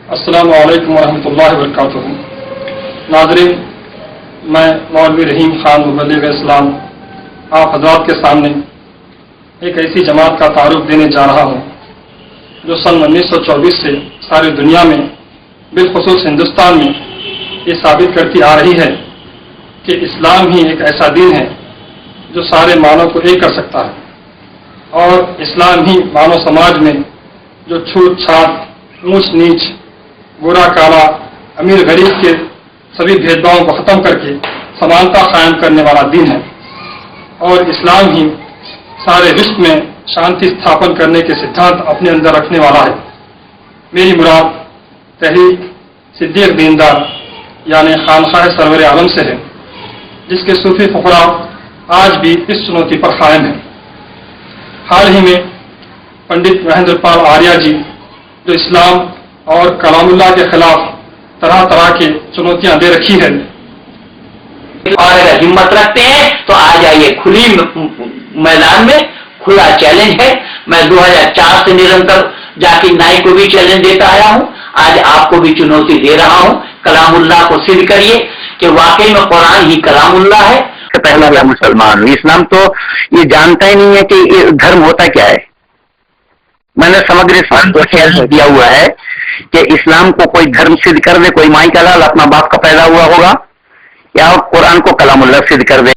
अस्सलामु अलैकुम वरहमतुल्लाहि वबरकातुहू। नाज़रीन, मैं मौलवी रहीम खान मुबल्लिग इस्लाम आप हज़रात के सामने एक ऐसी जमात का तारुफ देने जा रहा हूँ जो सन 1924 से सारी दुनिया में बिलखुसूस हिंदुस्तान में ये साबित करती आ रही है कि इस्लाम ही एक ऐसा दीन है जो सारे मानव को एक कर सकता है और इस्लाम ही मानव समाज में जो छूत छात, ऊंच नीच, बुरा काला, अमीर गरीब के सभी भेदभावों को खत्म करके समानता कायम करने वाला दीन है और इस्लाम ही सारे विश्व में शांति स्थापन करने के सिद्धांत अपने अंदर रखने वाला है। मेरी मुराद तहरीक सिद्दीक दीनदार यानी खानकाह सरवर आलम से है, जिसके सूफी फुकरा आज भी इस चुनौती पर कायम है। हाल ही में पंडित महेंद्रपाल आर्या जी जो इस्लाम और कलामुल्लाह के खिलाफ तरह तरह की चुनौतियां दे रखी है, और अगर हिम्मत रखते हैं तो आ जाइए खुली मैदान में। खुला चैलेंज है। मैं 2004 से निरंतर जाकिर नाइक को भी चैलेंज देता आया हूं, आज आपको भी चुनौती दे रहा हूं। कलामुल्लाह को सिद्ध करिए कि वाकई में कुरान ही कलामुल्लाह है। पहला मैं मुसलमान हूँ। इस्लाम तो ये जानता ही नहीं है कि ये धर्म होता क्या है। मैंने समग्र इस्लाम को ख्याल दिया हुआ है कि इस्लाम को कोई धर्म सिद्ध कर दे, कोई माई का लाल अपना बाप का पैदा हुआ होगा, या कुरान को कलामुल्लाह सिद्ध कर दे।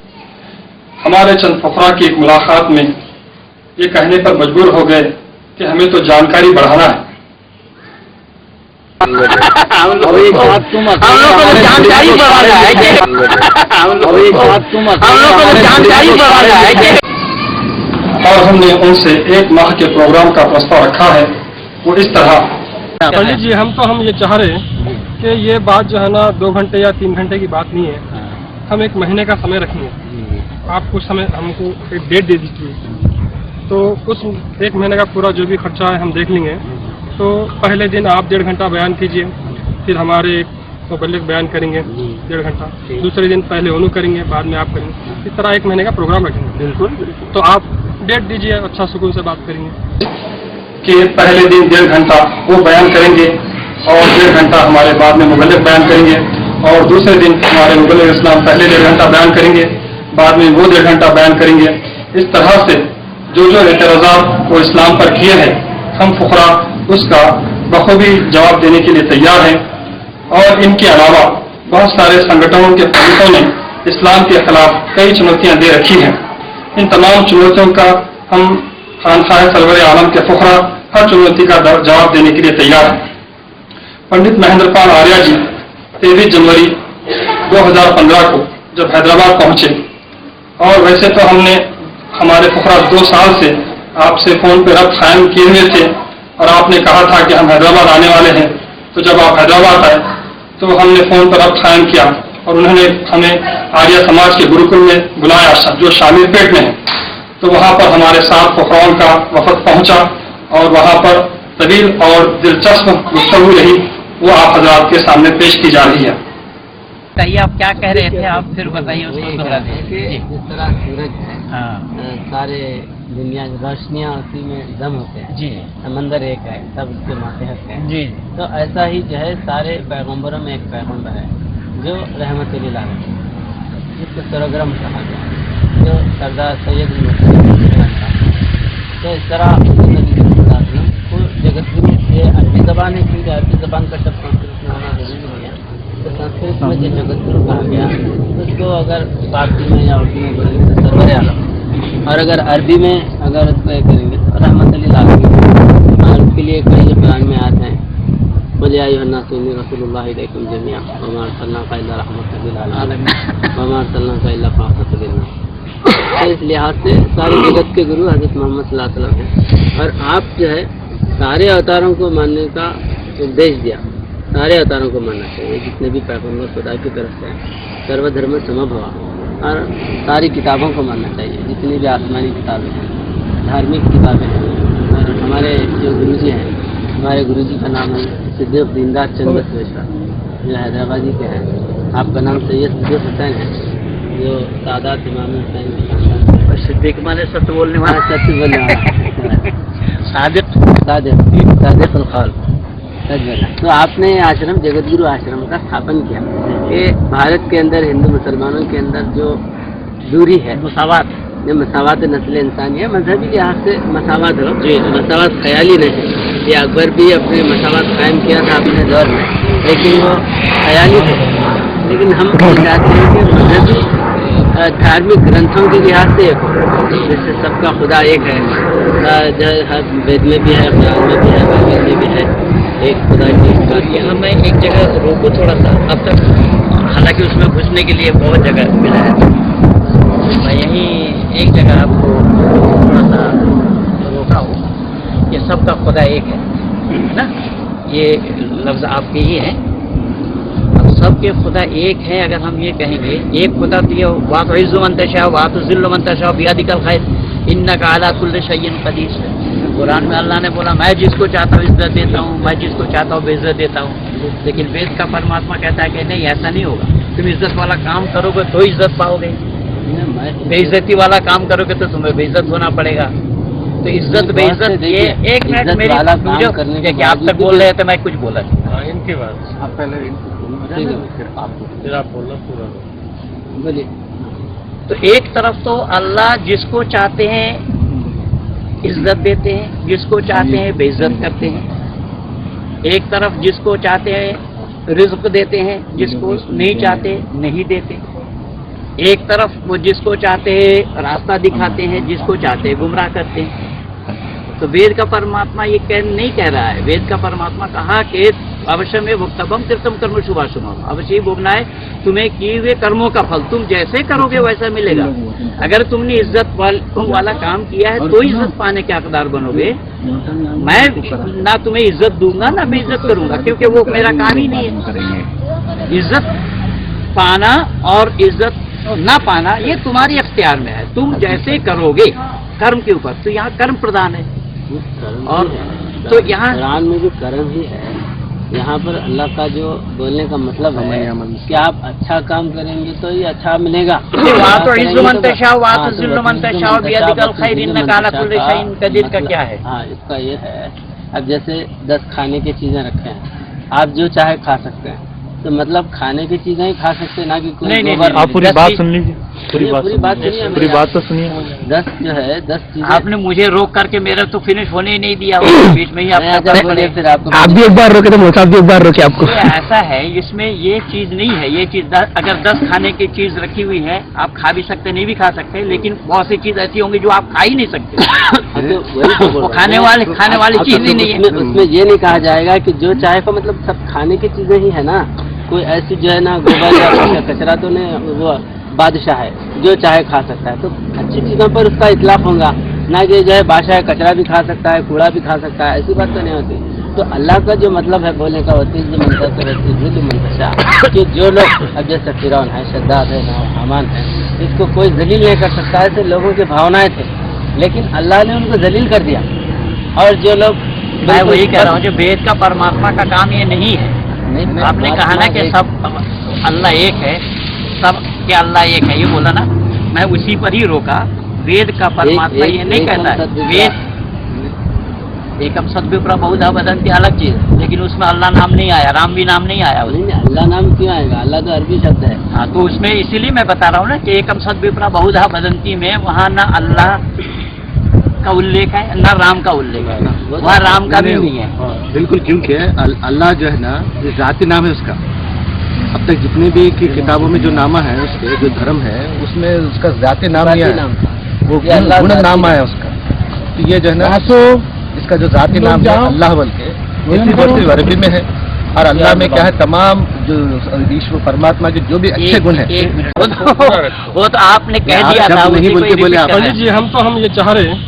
हमारे चंद फुकरा की एक मुलाकात में ये कहने पर मजबूर हो गए कि हमें तो जानकारी बढ़ाना है। और हमने उनसे 1 माह के प्रोग्राम का प्रस्ताव रखा है। वो इस तरह, पंडित जी हम ये चाह रहे हैं कि ये बात जो है ना 2 घंटे या 3 घंटे की बात नहीं है, हम 1 महीने का समय रखेंगे। आप कुछ समय हमको एक डेट दे दीजिए, तो उस 1 महीने का पूरा जो भी खर्चा है हम देख लेंगे। तो पहले दिन आप 1.5 घंटा बयान कीजिए, फिर हमारे मुबल्लिग बयान करेंगे 1.5 घंटा, दूसरे दिन पहले उन्होंने करेंगे, बाद में आप करेंगे। इस तरह 1 महीने का प्रोग्राम रखेंगे। बिल्कुल। तो आप डेट दीजिए, अच्छा सुकून से बात करेंगे कि पहले दिन 1.5 घंटा वो बयान करेंगे और 1.5 घंटा हमारे बाद में मुबल्लिग बयान करेंगे, और दूसरे दिन हमारे मुबल्लिग इस्लाम पहले 1.5 घंटा बयान करेंगे, बाद में वो 1.5 घंटा बयान करेंगे। इस तरह से जो जो एतराज़ात वो इस्लाम पर किए हैं, हम फुकरा उसका बखूबी जवाब देने के लिए तैयार हैं। और इनके अलावा बहुत सारे संगठनों के प्रमुखों ने इस्लाम के खिलाफ कई चुनौतियां दे रखी हैं। इन तमाम चुनौतियों का हम खानकाह सरवर आलम के फुकरा हर चुनौती का जवाब देने के लिए तैयार हैं। पंडित महेंद्रपाल आर्या जी 23 जनवरी 2015 को जब हैदराबाद पहुंचे, और वैसे तो हमने हमारे फुकरा 2 साल से आपसे फोन पर रब्त कायम किए हुए थे और आपने कहा था कि हम हैदराबाद आने वाले हैं। तो जब आप हैदराबाद आए तो हमने फोन पर रब्त कायम किया और उन्होंने हमें आर्य समाज के गुरुकुल में बुलाया जो शामीरपेट में है। तो वहाँ पर हमारे साथ फुकराओं का वफद पहुंचा और वहाँ पर तवील और दिलचस्प गुफ्तगू रही, वो आप हजरात के सामने पेश की जा रही है। बताइए आप क्या कह रहे थे, आप फिर बताइए उसको दोहरा दीजिए। जिस तरह सूरज है, सारे दुनिया रोशनियाँ उसी में दम होते हैं जी, समंदर एक है, सब उसके मातहत है जी। तो ऐसा ही जो है सारे पैगम्बरों में एक पैगम्बर है जो रहमत लिल आलमीन, जिसको सरगरम कहा गया, जो सरदार सैयद मुहम्मद। तो इस तरह को जगत गुरु, ये अरबी ज़बान है क्योंकि अरबी ज़बान का शब्द संस्कृत में होना जरूरी नहीं है। तो संस्कृत में जो जगत गुरु कहा गया उसको अगर फारसी में या उर्दू में बोलेंगे तो सरवर आलम, और अगर अरबी में अगर उसको ये करेंगे तो रहमत लिल आलमीन। और उसके लिए कई कुरान में आते हैं, बोले अय्युहन्नास इन्नी रसूलुल्लाह इलैकुम जमीअन वमा अरसलनाका इल्ला रहमतल लिल आलमीन वमा अरसलनाका इल्ला काफ़तल लिन्नास। तो इस लिहाज से सारे जगत के गुरु हज़रत मोहम्मद सल्लल्लाहु अलैहि वसल्लम हैं। और आप जो है सारे अवतारों को मानने का उपदेश दिया, सारे अवतारों को मानना चाहिए, जितने भी पैगम्बर खुदा की तरफ से सर्वधर्म समभाव, और सारी किताबों को मानना चाहिए, जितनी भी आसमानी किताबें हैं, धार्मिक किताबें हैं। और हमारे जो गुरुजी हैं, हमारे गुरुजी का नाम है सिद्दीक दीनदार चंद बसवेश्वर, जो हैदराबादी के हैं। आपका नाम सैयद सिद्दीक हुसैन है, जो सादात इमाम हुसैन के खानदान। और सिद्दीक माने सत्य बोलने वाला, सत्य बोलने वाला, सादिक सादिक सादिक अल-कौल। सच। तो आपने ये आश्रम जगतगुरु आश्रम का स्थापन किया कि भारत के अंदर हिंदू मुसलमानों के अंदर जो दूरी है, मसावत, जो मसावत नस्ल इंसानी है, मजहबी लिहाज से मसावत हो, मसावत ख्याली नहीं। ये अकबर भी अपने मसावत कायम किया था अपने दौर में, लेकिन वो ख्याली थे। लेकिन हम चाहते हैं कि मजहबी धार्मिक ग्रंथों के लिहाज से एक हो, जैसे सबका खुदा एक है, वेद में भी है, कुरान में भी है, बाइबल में भी है, एक खुदा की बात। यहाँ मैं एक जगह रोकूँ थोड़ा सा, अब तक हालांकि उसमें घुसने के लिए बहुत जगह मिला है, मैं यहीं एक जगह आपको थोड़ा सा रोका हूँ। ये सबका खुदा एक है ना, ये लफ्ज़ आपके ही हैं। सबके खुदा एक है। अगर हम ये कहेंगे एक खुदा तो ये वात इज़्ज़ु मन तशा वात ज़िल्लु मन तशा बियदिकल खैर इन्नका अला कुल्लि शैइन क़दीर। कुरान में अल्लाह ने बोला मैं जिसको चाहता हूँ इज्जत देता हूँ, मैं जिसको चाहता हूँ बेइज्जत देता हूँ। लेकिन वेद का परमात्मा कहता है कि नहीं, ऐसा नहीं होगा। तुम इज्जत वाला काम करोगे तो इज्जत पाओगे, बेइज्जती वाला काम करोगे तो तुम्हें बेइज्जत होना पड़ेगा। तो इज्जत बेइज्जत ये एक मिनट मेरी आप तक बोल रहे थे, मैं कुछ बोला इनके बाद आप पहले फिर आप बोलना पूरा बोलिए। तो एक तरफ तो अल्लाह जिसको चाहते हैं इज्जत देते हैं, जिसको चाहते हैं बेइज्जत करते हैं। एक तरफ जिसको चाहते हैं रिज़्क़ देते हैं, जिसको नहीं चाहते नहीं देते। एक तरफ वो जिसको चाहते हैं रास्ता दिखाते हैं, जिसको चाहते हैं गुमराह करते हैं। तो वेद का परमात्मा ये नहीं कह रहा है। वेद का परमात्मा कहा कि अवश्य में भुक्तभम तीर्थम कर्म शुभाशुभम, अवश्य ही भोगना है तुम्हें किए हुए कर्मों का फल। तुम जैसे करोगे वैसा मिलेगा। अगर तुमने इज्जत वाला काम किया है तो इज्जत पाने के हकदार बनोगे। मैं ना तुम्हें इज्जत दूंगा ना बेइज्जत करूंगा, क्योंकि वो मेरा काम ही नहीं है। इज्जत पाना और इज्जत ना पाना ये तुम्हारी अख्तियार में है। तुम जैसे करोगे कर्म के ऊपर, तो यहाँ कर्म प्रधान है। और तो यहाँ कुरान में जो कर्म ही है, यहाँ पर अल्लाह का जो बोलने का मतलब है कि आप अच्छा काम करेंगे तो ये अच्छा मिलेगा। का क्या है? हाँ, इसका ये है, अब जैसे 10 खाने की चीजें रखे हैं, आप जो चाहे खा सकते हैं। तो मतलब खाने की चीजें ही खा सकते हैं, ना कि कोई नहीं, आप पूरी बात सुन लीजिए, पूरी बात सुनिए, पूरी बात तो सुनिए। 10 जो है 10 चीजें। आपने मुझे रोक करके मेरा तो फिनिश होने ही नहीं दिया, बीच में ही फिर आपको आप भी एक बार रोके तो मोहताब भी एक बार रोके आपको। ऐसा है, इसमें ये चीज नहीं है। ये चीज अगर 10 खाने की चीज रखी हुई है, आप खा भी सकते नहीं भी खा सकते, लेकिन बहुत सी चीज ऐसी होंगी जो आप खा ही नहीं सकते। वो खाने वाली चीज ही नहीं है। उसमें ये नहीं कहा जाएगा कि जो चाहे को, मतलब सब खाने की चीजें ही है ना। कोई ऐसी जो है ना गोबर या कचरा तो नहीं, वो बादशाह है जो चाहे खा सकता है। तो अच्छी चीज़ों पर उसका इतलाफ होगा, ना कि जो है बादशाह कचरा भी खा सकता है, कूड़ा भी खा सकता है, ऐसी बात तो नहीं होती। तो अल्लाह का जो मतलब है बोलने का होती है मंतशा, कि जो लोग, अब जैसे फिरौन है, शद्दाद है, हामान है, इसको कोई जलील नहीं कर सकता। ऐसे लोगों की भावनाएं थे, लेकिन अल्लाह ने उनको जलील कर दिया। और जो लोग, मैं वही कह रहा हूँ, जो वेद का परमात्मा का काम ये नहीं है। आपने कहा ना कि सब अल्लाह एक है, सब के अल्लाह एक है, ये बोला ना, मैं उसी पर ही रोका। वेद का परमात्मा ये नहीं कहता है। वेद एकम सद्विप्रा बहुधा वदन्ति अलग चीज, लेकिन उसमें अल्लाह नाम नहीं आया, राम भी नाम नहीं आया। अल्लाह नाम क्यों आएगा? अल्लाह तो अरबी शब्द है। हाँ, तो उसमें इसीलिए मैं बता रहा हूँ ना कि एकम सद्विप्रा बहुधा वदन्ति में वहाँ ना अल्लाह का उल्लेख है ना राम का उल्लेख है, वहाँ राम का भी नहीं है। बिल्कुल, क्योंकि अल्लाह जो है ना, ये जाति नाम है उसका। अब तक जितने भी की किताबों में जो नामा है, उसके जो धर्म है, उसमें उसका जाति नाम नहीं है, वो गुण नाम है उसका। तो ये जो है ना, इसका जो जाति नाम है अल्लाह बोल के, इसी वर्ष अरबी में है। और अल्लाह में क्या है, तमाम जो ईश्वर परमात्मा के जो भी अच्छे गुण है, वो तो आपने कह दिया था। नहीं बोल के बोले आप। पंडित जी, हम ये चाह रहे हैं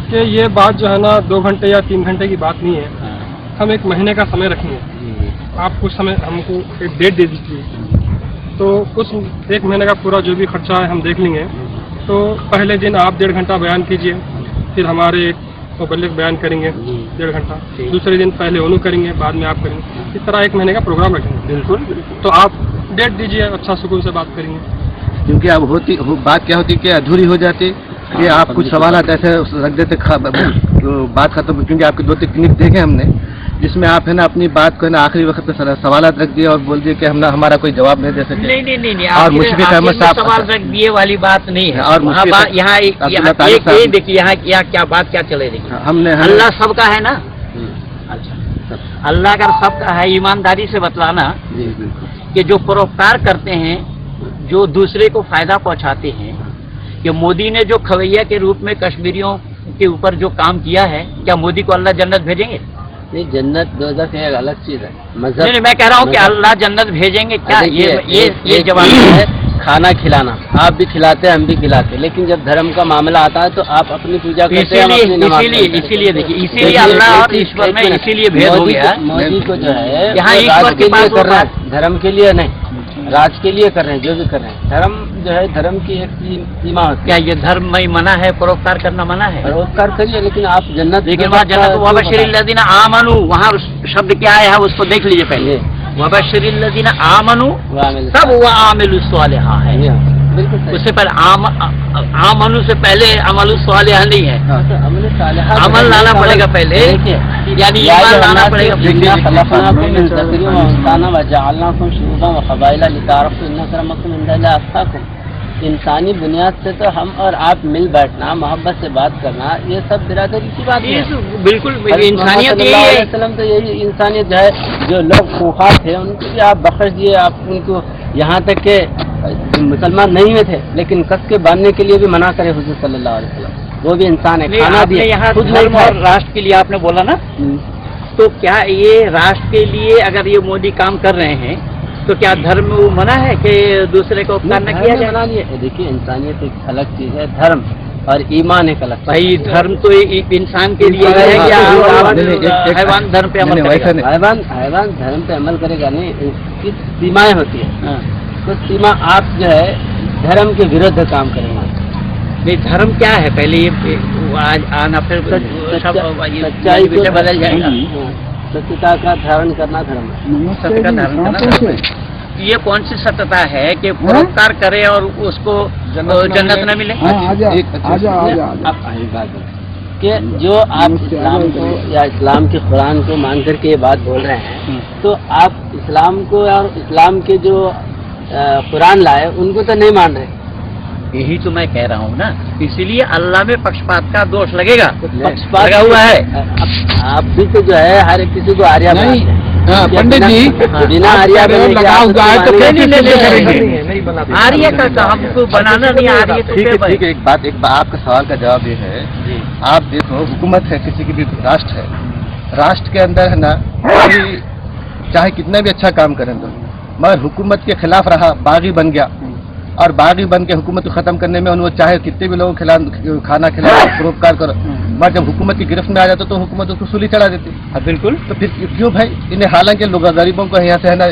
कि ये बात जो है ना 2 घंटे या 3 घंटे की बात नहीं है। हम 1 महीने का समय रखेंगे। आप कुछ समय हमको एक डेट दे दीजिए, तो उस 1 महीने का पूरा जो भी खर्चा है हम देख लेंगे। तो पहले दिन आप 1.5 घंटा बयान कीजिए, फिर हमारे एक मुबल्लिग बयान करेंगे 1.5 घंटा, दूसरे दिन पहले उन्होंने करेंगे, बाद में आप करेंगे। इस तरह 1 महीने का प्रोग्राम रखेंगे। बिल्कुल। तो आप डेट दीजिए, अच्छा सुकून से बात करेंगे। क्योंकि अब बात क्या होती कि अधूरी हो जाती कि आप कुछ सवाल ऐसे रख देते, तो बात खत्म। क्योंकि आपके 2-3 क्लिप देखे हमने, जिसमें आप है ना अपनी बात को है ना आखिरी वक्त पे सवालात रख दिए और बोल दिए कि हम हमारा कोई जवाब नहीं दे सके। नहीं और मुशफिक अहमद साहब सवाल रख दिए वाली बात नहीं है। और यहाँ एक देखिए यहाँ क्या बात क्या चले रही है। हमने अल्लाह सबका है ना। अच्छा, अल्लाह अगर सबका है, ईमानदारी से बतलाना कि जो परोपकार करते हैं, जो दूसरे को फायदा पहुंचाते हैं, कि मोदी ने जो खवैया के रूप में कश्मीरियों के ऊपर जो काम किया है, क्या मोदी को अल्लाह जन्नत भेजेंगे? नहीं, जन्नत दोज़ख एक अलग चीज है। नहीं, मैं कह रहा हूँ कि अल्लाह जन्नत भेजेंगे क्या? ये जवाब है। खाना खिलाना आप भी खिलाते हैं, हम भी खिलाते हैं, लेकिन जब धर्म का मामला आता है तो आप अपनी पूजा करते हैं। इसीलिए देखिए, इसीलिए अल्लाह और ईश्वर में इसीलिए भेद हो गया। मोदी को जो है यहाँ ईश्वर के पास कर रहा है, धर्म के लिए नहीं, राज के लिए कर रहे हैं, जो भी कर रहे हैं। धर्म जो है, धर्म की एक सीमा होती है। क्या ये धर्म में मना है? परोपकार करना मना है? परोपकार करिए, लेकिन आप जन्नत, लेकिन वहाँ जन्नत वबश्शिरिल्लज़ीना आमनू, वहाँ शब्द क्या है उसको देख लीजिए पहले। वबश्शिरिल्लज़ीना आमनू सब व आमिलुस्सालिहा है। बिल्कुल, उससे पहले आमनू से पहले अमलुस्सालिहा नहीं है। अमल लाना पड़ेगा पहले, यानी ईमान लाना पड़ेगा। इंसानी बुनियाद से तो हम और आप मिल बैठना, मोहब्बत से बात करना, ये सब बिरादरी की बात है। बिल्कुल, इंसानियत यही है। तो यही इंसानियत जो है, जो लोग खूंखार थे उनको भी आप बख्श दिए। आप उनको यहाँ तक के मुसलमान नहीं हुए थे, लेकिन कस के बांधने के लिए भी मना करे हुजूर सल्लल्लाहु अलैहि वसल्लम। वो भी इंसान है, खाना दिया। यहाँ धर्म और राष्ट्र के लिए आपने बोला ना, तो क्या ये राष्ट्र के लिए अगर ये मोदी काम कर रहे हैं, तो क्या धर्म वो मना है कि दूसरे को उपकार न किया जाए? मना नहीं है। देखिए, इंसानियत एक अलग चीज है, धर्म और ईमान एक अलग। भाई धर्म तो एक इंसान के लिए है, या हैवान धर्म पे अमल करेगा? हैवान धर्म पे अमल करेगा नहीं, उसकी सीमाएं होती है। कुछ सीमा आप जो है धर्म के विरुद्ध काम करेंगे। नहीं, धर्म क्या है पहले ये आज आना, फिर सच्चाई को बदल जाएगा। सत्यता का धारण करना धर्म है। सत्य का धारण करना। ये कौन सी सत्यता है कि परोपकार करे और उसको जन्नत न मिले? कि जो आप इस्लाम को या इस्लाम के कुरान को मान करके ये बात बोल रहे हैं, तो आप इस्लाम को और इस्लाम के जो कुरान लाए उनको तो नहीं मान रहे। यही तो मैं कह रहा हूँ ना, इसीलिए अल्लाह में पक्षपात का दोष लगेगा। पक्षपात लगा हुआ है। आप भी तो जो है हर एक किसी को आर्या पंडित जी बिना आर्या लगा हुआ है तो आर्य का हमको बनाना नहीं आ रही है। ठीक है, एक बात आपका सवाल का जवाब ये है, आप देखो हुकूमत है, किसी की भी राष्ट्र है, राष्ट्र के अंदर है ना, चाहे कितना भी अच्छा काम करें तो, मगर हुकूमत के खिलाफ रहा, बागी बन गया, और बागी बन के हुकूमत को खत्म करने में वो चाहे कितने भी लोगों को खाना खिलाओ, परोपकार करो, मगर जब हुकूमत की गिरफ्त में आ जाता तो हुकूमत उसको सूली चढ़ा देती। बिल्कुल। तो फिर क्यों भाई इन्हें, हालांकि लोग गरीबों को यहाँ से है ना,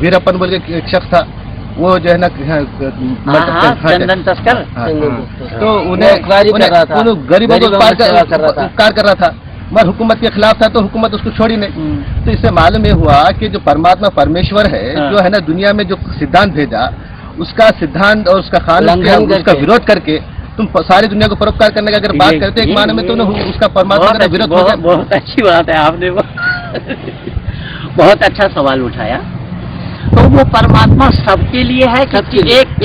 वीरप्पन बोल के एक शख्स था, वो जो है ना चंदन तस्कर, तो उन्हें गरीबों को उपकार कर रहा था, मगर हुकूमत के खिलाफ था, तो हुकूमत उसको छोड़ी नहीं। तो इससे मालूम ये हुआ कि जो परमात्मा परमेश्वर है, जो है ना दुनिया में जो सिद्धांत भेजा, उसका सिद्धांत और उसका कानून उसका विरोध करके तुम सारी दुनिया को परोपकार करने का अगर बात करते एक माने में, तो उसका परमात्मा का विरोध हो जाए। बहुत अच्छी बात है, आपने बहुत अच्छा सवाल उठाया। तो वो परमात्मा सबके लिए है कि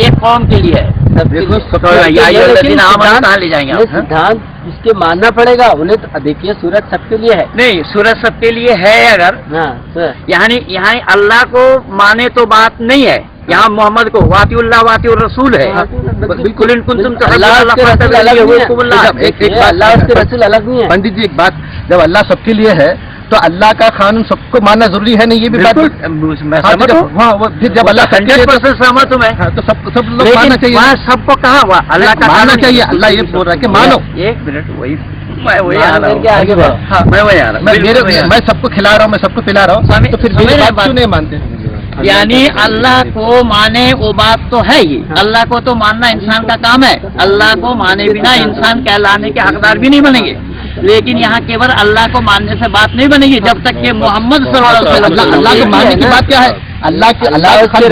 एक कौम के लिए है? देखो ले जाएंगे आप? सिद्धांत इसके मानना पड़ेगा उन्हें। तो देखिए, सूरज सबके लिए है। नहीं, सूरज सबके लिए है अगर, यहाँ अल्लाह को माने तो बात नहीं है। यहाँ मोहम्मद को वातिउल्लाह वातिउर रसूल है। बिल्कुल, अल्लाह उसके रसूल अलग नहीं है। पंडित जी, एक बात, जब अल्लाह सबके लिए है तो अल्लाह का कानून सबको मानना जरूरी है नहीं? ये भी बात हाँ, वो फिर जब अल्लाह 100% सहमत हूँ मैं, तो सब लोग मानना चाहिए। सबको कहा हुआ अल्लाह का मानना चाहिए। अल्लाह ये बोल रहा है कि मानो। एक मिनट, मैं वही आ रहा हूँ, मैं वही आ रहा हूँ। मैं सबको खिला रहा हूँ, मैं सबको पिला रहा हूँ, तो फिर मेरी बात क्यों नहीं मानते? यानी अल्लाह को माने वो बात तो है ही, अल्लाह को तो मानना इंसान का काम है। अल्लाह को माने बिना इंसान कहलाने के हकदार भी नहीं बनेंगे। लेकिन यहाँ केवल अल्लाह को मानने से बात नहीं बनेगी जब तक कि मोहम्मद सल्लल्लाहु अलैहि वसल्लम। अल्लाह को मानने की बात क्या है? अल्लाह के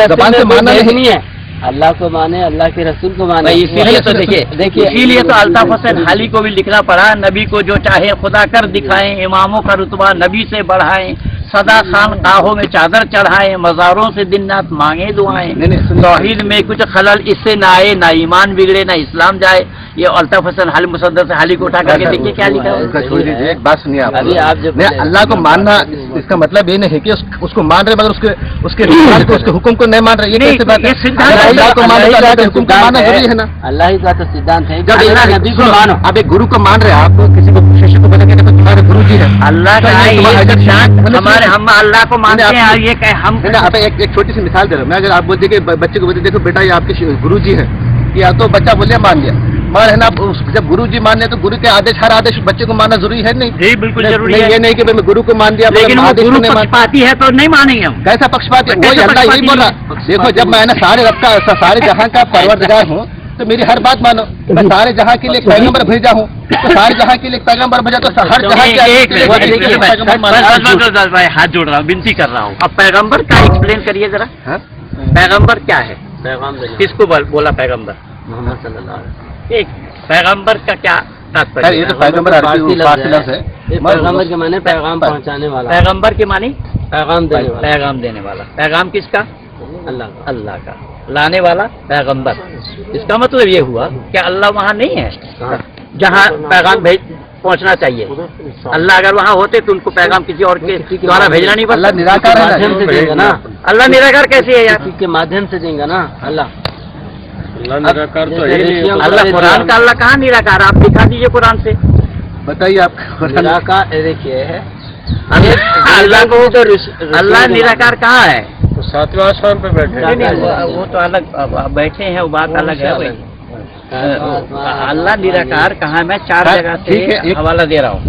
जबान से मानना नहीं है, अल्लाह को माने, अल्लाह के रसूल को माने। भाई इसीलिए तो देखिए इसीलिए तो अल्ताफ हुसैन हाली को भी लिखना पड़ा, नबी को जो चाहे खुदा कर दिखाएं, इमामों का रुतबा नबी से बढ़ाएं, सदा खानकाहों में चादर चढ़ाएं, मज़ारों से दिन रात मांगे दुआएं, तौहीद में कुछ खलल इससे ना आए, ना ईमान बिगड़े, ना इस्लाम जाए। ये अल्ताफ हुसैन हाली मुसद्दर से हाली को उठा करके देखिए क्या लिखा है। उसका छोड़ दीजिए, एक बात सुनिए आप। अभी आप जब अल्लाह को मानना इसका मतलब ये नहीं कि उसको मान रहे मगर उसके रिश्तेदार को, उसके हुक्म को नहीं मान रहे। ये कैसी बात है? अल्लाह को मानना तो अल्लाह के हुक्म को मानना जरूरी है ना। अल्लाह ही का तो सिद्धांत है। जब अल्लाह नबी को मानो। आप एक गुरु को मान रहे हैं, आप किसी को शिष्य को बोलेंगे देखो तुम्हारे गुरु जी है, अल्लाह का हमारे हम अल्लाह को मानते हैं। ये कहे हम आप एक छोटी सी मिसाल दे रहे हो। मैं अगर आप बोलते कि बच्चे को बोलते देखो बेटा ये आपके गुरु जी है, या तो बच्चा बोलिए मान लिया, मान है ना। जब गुरु जी मान लिया तो गुरु के आदेश, हर आदेश बच्चे को मानना जरूरी है नहीं? जी बिल्कुल जरूरी है। ये नहीं कि मैं गुरु को मान दिया, लेकिन वो गुरु पक्षपाती है तो नहीं मानेंगे हम। कैसा पक्षपाती? वही अल्लाह यही बोल रहा। देखो जब मैं ना सारे जहां का परवरदिगार हूँ तो मेरी हर बात मानो। मैं सारे जहां के लिए पैगंबर भेजा हूँ, तो सारे जहाँ के लिए पैगंबर भेजा, तो हर जहाँ के भाई हाथ जोड़ रहा हूँ, विनती कर रहा हूँ। अब पैगंबर का एक्सप्लेन करिए जरा। पैगंबर क्या है? किसको बोला पैगंबर? मोहम्मद सल्लल्लाहु अलैहि वसल्लम। एक पैगंबर का क्या तात्पर्य? ये तो पैगंबर फारसी लफ्ज़ है। पैगंबर के माने पैगाम पहुंचाने वाला। पैगंबर के मानी पैगाम देने वाला। पैगाम देने वाला। पैगाम किसका? अल्लाह का। अल्लाह का। लाने वाला पैगंबर। इसका मतलब ये हुआ कि अल्लाह वहाँ नहीं है जहाँ पैगाम पहुँचना चाहिए। अल्लाह अगर वहाँ होते तो उनको पैगाम किसी और के द्वारा भेजना नहीं पड़ता। अल्लाह निराकार है, माध्यम से देंगे ना। अल्लाह निराकार कैसे है यार? किसी के माध्यम से देंगे ना अल्लाह। निराकार तो है नहीं। अल्लाह कुरान का अल्लाह कहाँ निराकार? आप दिखा दीजिए कुरान से, बताइए आप। निराकार देखिए है अल्लाह को, अल्लाह निराकार कहाँ है? तो 7वें आसमान पे बैठे हैं। नहीं, वो तो अलग बैठे हैं, वो बात अलग है भाई। अल्लाह निराकार कहाँ? मैं 4 जगह से हवाला दे रहा हूँ।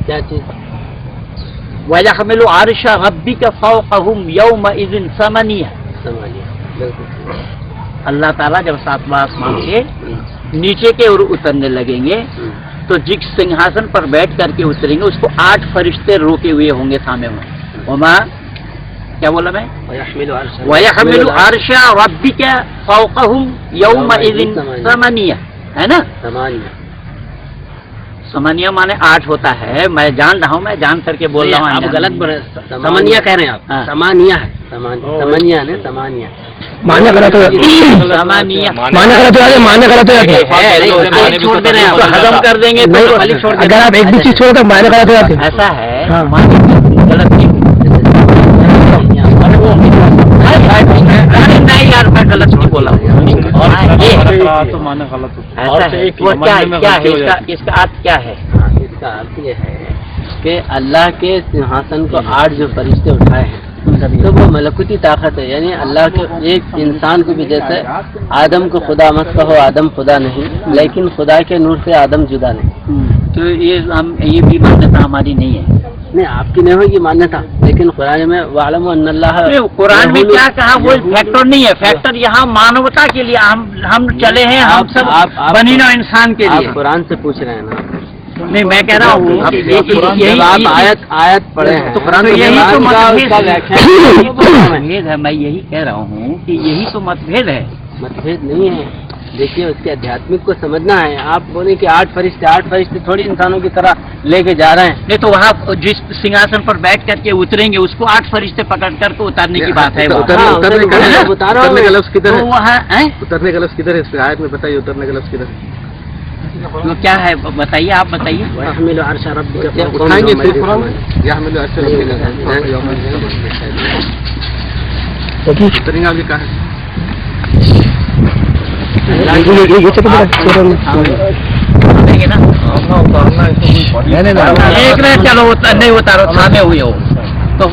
क्या चीज? वयहमिलु अर्शा रब्बिका फौक़हुम यौमइज़िन समनिया। अल्लाह ताला जब 7वां आसमान से नीचे के ओर उतरने लगेंगे तो जिस सिंहासन पर बैठ करके उतरेंगे उसको 8 फरिश्ते रोके हुए होंगे सामने में। वमा क्या बोला मैं? वयहमिलु अर्शा रब्बिका फौक़हुम यौमइज़िन समनिया, है ना? समनिया माने 8 होता है। मैं जान रहा हूँ, मैं जान करके बोल रहा हूँ। आप गलत बोल रहे हैं। समनिया कह रहे हैं आप। समानिया है। समनिया ने समानिया मान्य गलत हो समानिया मान्य गलत हो मान्य गलत हो छोड़ दे रहे हैं, हजम कर देंगे तो खाली छोड़ अगर आप एक भी चीज छोड़ तो मान्य गलत हो जाते। ऐसा है गलत नहीं। अरे नहीं यार, मैं गलत नहीं बोला। तो मान्य गलत हो। ऐसा है। वो क्या है? इसका अर्थ क्या है? इसका अर्थ ये है कि अल्लाह के सिंहासन को 8 जो फरिश्ते उठाए हैं तो वो मलकुती ताकत है। यानी अल्लाह के एक इंसान को भी, जैसे आदम को खुदा मत कहो, आदम खुदा नहीं, लेकिन खुदा के नूर से आदम जुदा नहीं। तो ये भी मान्यता हमारी नहीं है। नहीं, आपकी नहीं होगी मान्यता, लेकिन कुरान में वालम अन्नल्लाह। कुरान में क्या कहा? वो फैक्टर नहीं है। फैक्टर यहाँ मानवता के लिए हम चले हैं, हम सब बनी ना इंसान के लिए। आप कुरान से पूछ रहे हैं ना? नहीं, मैं कह रहा हूँ जब आप आयत पढ़े हैं तो कुरान यही तो मतभेद है। मैं यही कह रहा हूँ कि यही तो मतभेद है। मतभेद नहीं है। देखिए उसके आध्यात्मिक को समझना है। आप बोले कि 8 फरिश्ते थोड़ी इंसानों की तरह लेके जा रहे हैं। नहीं तो वहाँ जिस सिंहासन पर बैठ करके उतरेंगे उसको 8 फरिश्ते पकड़ करके उतारने की बात है। उतरने का लफ्ज़ किधर है? वहाँ उतरने का लफ्ज़ किधर है? इस आयत में बताइए, उतरने का लफ्ज़ किधर है? तो क्या है बताइए, आप बताइए। उठाएंगे उतरेंगे आगे कहाँ है? एक मिनट, चलो नहीं उतारो, थामे हुए हो तो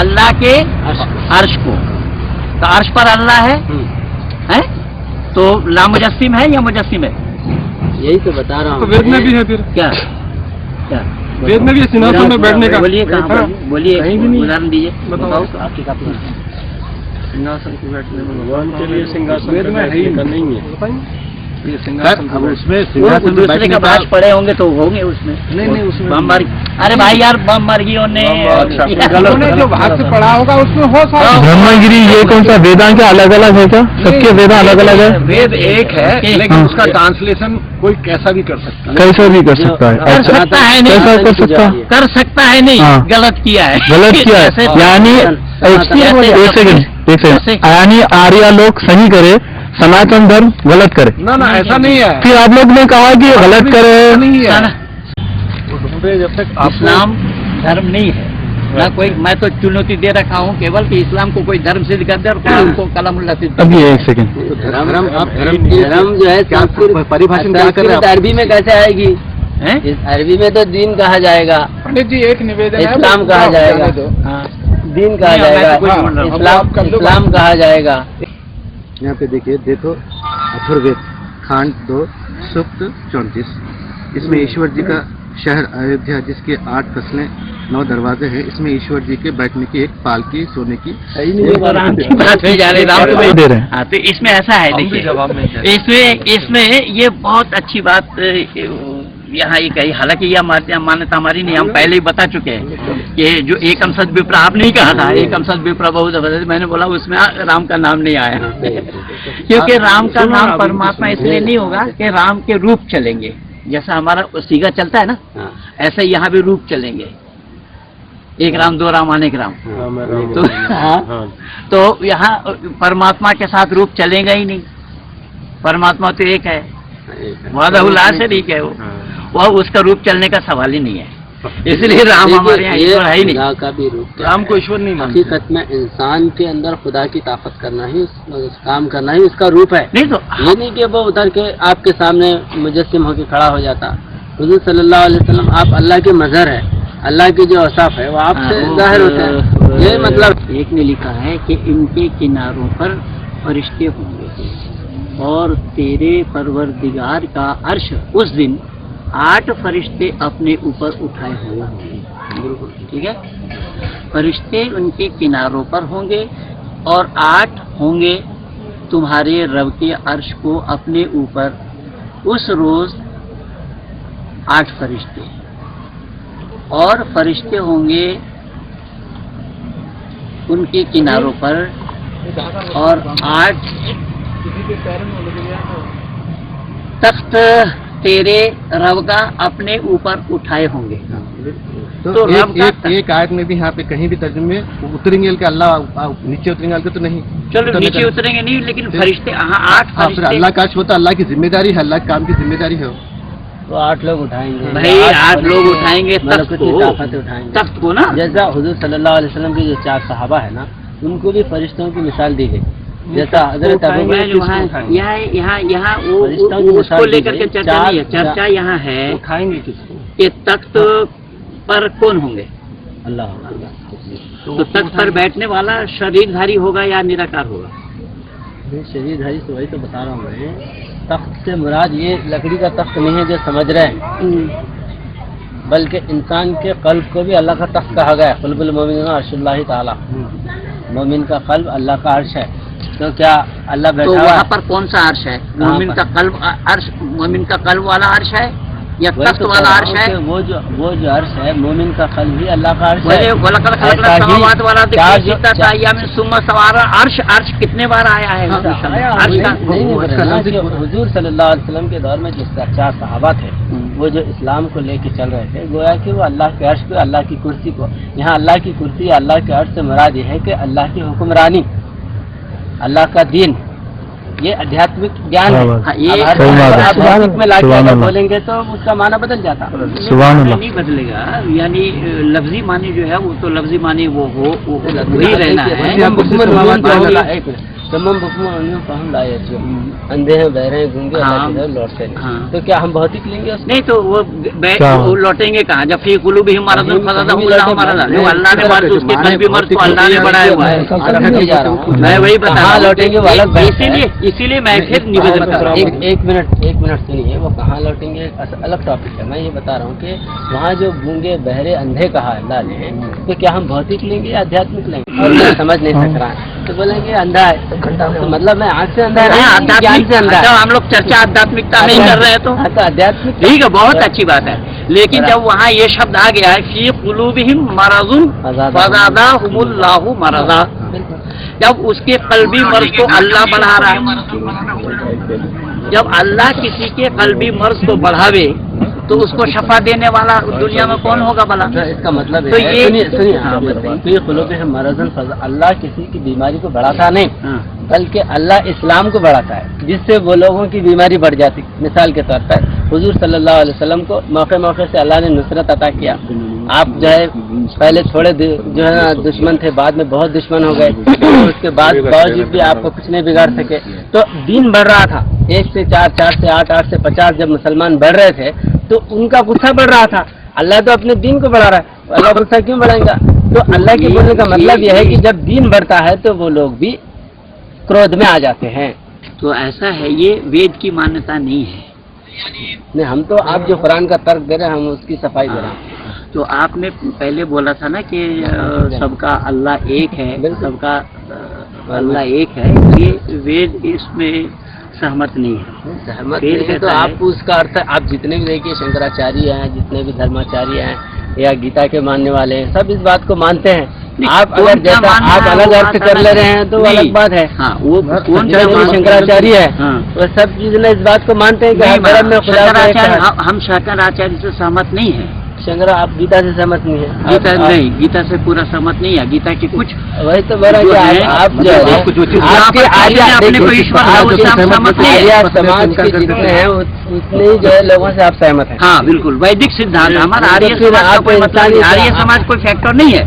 अल्लाह के अर्श को, तो अर्श पर अल्लाह है तो ला मुजस्सिम है या मुजस्सिम है? यही तो बता रहा हूँ। वेद में भी है फिर क्या वेद में भी सिंहासन में बैठने का? बोलिए बोलिए, उदाहरण दीजिए। बताओ आपकी काफी सिंहासन पे बैठने में भगवान के लिए सिंहासन वेद में है ही नहीं है। ये सिंहासन उसमें दूसरे का भाष पड़े होंगे तो होंगे उसमें। नहीं उसमें हमारी अरे भाई यार बम मर गई उन्होंने जो भाष्य पढ़ा होगा उसमें हो सकता ब्रह्मगिरी ये कौन सा वेदांत के अलग अलग है क्या? सबके वेद अलग अलग है? वेद एक है लेकिन उसका ट्रांसलेशन कोई कैसा भी कर सकता है। कैसा भी कर सकता है? कर सकता है नहीं, कैसा कर सकता? कर सकता है नहीं, हाँ। गलत किया है, गलत किया है, यानी एक सेकंड, यानी आर्य लोग सही करे, सनातन धर्म गलत करे। ना ऐसा नहीं है। फिर आप लोग ने कहा कि गलत करे नहीं है। जब तक इस्लाम धर्म नहीं है ना कोई, मैं तो चुनौती दे रखा हूँ केवल कि इस्लाम को कोई धर्म सिद्ध कर दे और कुरान को कलामुल्लाह सिद्ध कर दे। अभी एक सेकंड, धर्म जो है संस्कृत परिभाषण क्या कर रहे हैं? अरबी में कैसे आएगी? अरबी में तो दीन कहा जाएगा, पंडित जी एक निवेदन है, इस्लाम कहा जाएगा, दीन कहा जाएगा, इस्लाम कहा जाएगा। यहाँ पे देखिए, देखो अथर्ववेद खंड 2 सूक्त 34, इसमें ईश्वर जी का शहर अयोध्या जिसके 8 फसलें 9 दरवाजे हैं, इसमें ईश्वर जी के बैठने की एक पालकी, सोने की राम की बात हो जा रही, राम को दे रहे हैं। हाँ, तो इसमें ऐसा है, देखिए इसमें ये बहुत अच्छी बात यहाँ ये कही, हालांकि यह मान्यता हमारी नहीं, हम पहले ही बता चुके हैं कि जो एकम सद विप्र आपने ही कहा था, एकम सद विप्र बहुत जबरदस्त, मैंने बोला उसमें राम का नाम नहीं आया क्योंकि राम का नाम परमात्मा इसलिए नहीं होगा कि राम के रूप चलेंगे, जैसा हमारा सीगा चलता है ना, ऐसे यहाँ भी रूप चलेंगे, एक राम दो राम अनेक राम, तो यहाँ परमात्मा के साथ रूप चलेगा ही नहीं, परमात्मा तो एक है, वादा शरीक है, वह उसका रूप चलने का सवाल ही नहीं है, इसलिए राम हमारे यहाँ ईश्वर है ही नहीं। खुदा का भी रूप, राम को ईश्वर नहीं मानते। हकीकत में इंसान के अंदर खुदा की ताकत करना ही, उस काम करना ही उसका रूप है। नहीं तो ये नहीं कि वो उधर के आपके सामने मुजस्सिम होकर खड़ा हो जाता। हुजूर सल्लल्लाहु अलैहि वसल्लम आप अल्लाह के मज़हर है, अल्लाह के जो औसाफ है वो आपसे जाहिर होते हैं। ये मतलब एक ने लिखा है कि इनके किनारों पर फरिश्ते होंगे और तेरे परवरदिगार का अर्श उस दिन 8 फरिश्ते अपने ऊपर उठाए हुए होंगे, ठीक है, फरिश्ते उनके किनारों पर होंगे और 8 होंगे तुम्हारे रब के अर्श को अपने ऊपर उस रोज 8 फरिश्ते, और फरिश्ते होंगे उनके किनारों पर और 8 तख्त तेरे रब का अपने ऊपर उठाए होंगे। तो एक आयत में भी यहाँ पे कहीं भी तर्जुमे में उतरेंगे कि अल्लाह नीचे उतरेंगे के तो नहीं, चलो नीचे उतरेंगे नहीं, लेकिन फरिश्ते 8 फिर अल्लाह का अर्श होता, अल्लाह की जिम्मेदारी है, अल्लाह के काम की जिम्मेदारी है, तो 8 लोग उठाएंगे भाई, 8 लोग उठाएंगे तख्त उठाएंगे, तख्त को ना, जैसा हुजूर सल्लल्लाहु अलैहि वसल्लम के जो 4 सहाबा है ना, उनको भी फरिश्तों की मिसाल दी गई, जैसा हजरत अबू बकर यहाँ वो उसको लेकर के चर्चा नहीं है, चर्चा यहाँ है कि तख्त पर कौन होंगे, अल्लाह, तो तख्त पर बैठने वाला शरीरधारी होगा या निराकार होगा? शरीरधारी तो वही तो बता रहा हूँ मैं, तख्त से मुराद ये लकड़ी का तख्त नहीं है जो समझ रहे हैं, बल्कि इंसान के कल्ब को भी अल्लाह का तख्त कहा गया है। क़ुल्बुल मोमिन अर्शुल्लाह ताला, मोमिन का कल्ब अल्लाह का अर्श है, तो क्या अल्लाह बैठा तो वहाँ पर कौन सा अर्श है? मोमिन का कल्ब अर्श, मोमिन का कल्ब वाला अर्श है या तख्त वाला अर्श है? वो जो अर्श है मोमिन का कल्ब भी अल्लाह का अर्श है। अर्श कितने बार आया है? हुजूर सल्लल्लाहु अलैहि वसल्लम के दौर में जो 4 सहाबा थे, वो जो इस्लाम को लेके चल रहे थे, गोया कि वो अल्लाह के अर्श को, अल्लाह की कुर्सी को, यहाँ अल्लाह की कुर्सी अल्लाह के अर्श से मुराद ये है कि अल्लाह की हुक्मरानी, अल्लाह का दीन, ये आध्यात्मिक ज्ञान है। ये आध्यात्मिक में लाके अगर बोलेंगे तो उसका माना बदल जाता, नहीं बदलेगा, यानी लफ्जी मानी जो है वो तो लफ्जी मानी वो वही रहना है। अंधे हैं, बहरे हैं, गूंगे, लौटते हैं, तो क्या हम भौतिक लेंगे? नहीं तो वो लौटेंगे कहाँ? जब फी कुलूब ही अल्लाह ने मार तो उसके कल भी मर तो अल्लाह ने बनाया हुआ है। मैं वही बता लौटेंगे, इसीलिए मैं फिर निवेदन कर रहा हूँ। एक मिनट सुनिए, वो कहाँ लौटेंगे अलग टॉपिक है। मैं ये बता रहा हूँ कि वहाँ जो गूंगे, बहरे, अंधे कहा अल्लाह ने, तो क्या हम भौतिक लेंगे या आध्यात्मिक लेंगे? और मैं समझ नहीं सक रहा है तो बोलेंगे अंधा है, तो मतलब मैं आँख से अंधा है, ज्ञान से अंधा है। हम लोग चर्चा आध्यात्मिकता नहीं कर रहे हैं तो आध्यात्मिक ठीक है, बहुत अच्छी बात है। लेकिन जब वहाँ ये शब्द आ गया है फी कुलूबिहिम मरज़ुन फ़ज़ादहुमुल्लाहु मरज़ा, जब उसके कल्बी मर्ज को अल्लाह बढ़ा रहा है, जब अल्लाह किसी के कल्बी मर्ज को बढ़ावे तो उसको शफा देने वाला दुनिया में कौन होगा भला? इसका मतलब तो है, ये सुनिए हाँ, तो कुलूबिहिम मरज़ुन अल्लाह किसी की बीमारी को बढ़ाता नहीं, बल्कि अल्लाह इस्लाम को बढ़ाता है, जिससे वो लोगों की बीमारी बढ़ जाती। मिसाल के तौर पर हुजूर सल्लल्लाहु अलैहि वसल्लम को मौके मौके से अल्लाह ने नुसरत अता किया। आप जो है पहले थोड़े जो है ना दुश्मन थे, बाद में बहुत दुश्मन हो गए, तो उसके बाद बावजूद भी आपको कुछ नहीं बिगाड़ सके। तो दीन बढ़ रहा था, 1 से 4, 4 से 8, 8 से 50 जब मुसलमान बढ़ रहे थे तो उनका गुस्सा बढ़ रहा था। अल्लाह तो अपने दीन को बढ़ा रहा है, अल्लाह गुस्सा क्यों बढ़ाएगा? तो अल्लाह के बोलने का मतलब यह है कि जब दीन बढ़ता है तो वो लोग भी क्रोध में आ जाते हैं। तो ऐसा है, ये वेद की मान्यता नहीं है। नहीं, हम तो आप जो कुरान का तर्क दे रहे हैं हम उसकी सफाई दे रहे हैं। तो आपने पहले बोला था ना कि सबका अल्लाह एक है, सबका अल्लाह एक है, ये वेद इसमें सहमत नहीं है। सहमत नहीं है तो आप उसका अर्थ, आप जितने भी देखिए शंकराचार्य हैं, जितने भी धर्माचार्य हैं या गीता के मानने वाले हैं, सब इस बात को मानते हैं। आप अगर जैसा आप अलग अर्थ कर ले रहे हैं तो अलग बात है। हाँ, वो कौन शंकराचार्य है वो सब चीज ने इस बात को मानते हैं कि हर धर्म में खुदा का एक है। हम शंकराचार्य से सहमत नहीं है। शंकर आप गीता से सहमत नहीं है? गीता नहीं, गीता से पूरा सहमत नहीं है। गीता की कुछ वही तो बोला कि आप जो है अपने को ईश्वर सहमत नहीं है। समाज के जितने हैं उतने ही जो है लोगों से आप सहमत हैं। हाँ बिल्कुल, वैदिक सिद्धांत हमारा आर्य समाज का कोई मतलब, आर्य समाज कोई फैक्टर नहीं है।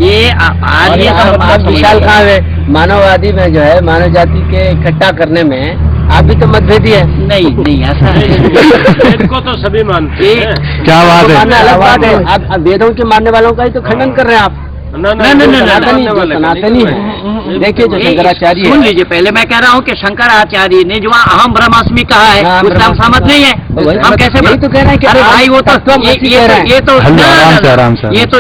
ये आर्य समाज विशाल कहाँ है? मानववादी में जो है मानव जाति के इकट्ठा करने में आप भी तो मतभेदी है। नहीं नहीं ऐसा है, इनको तो सभी मानते हैं। क्या बात है? अलग बात है, आप वेदों के मानने वालों का ही तो खंडन कर रहे हैं आप। सनातनी है। देखिए जो शंकराचार्य सुन लीजिए, पहले मैं कह रहा हूँ कि शंकराचार्य ने जो अहम ब्रह्मास्मि कहा है उससे हम सहमत नहीं है। हम कैसे तो कह रहे हैं कि अरे भाई वो तो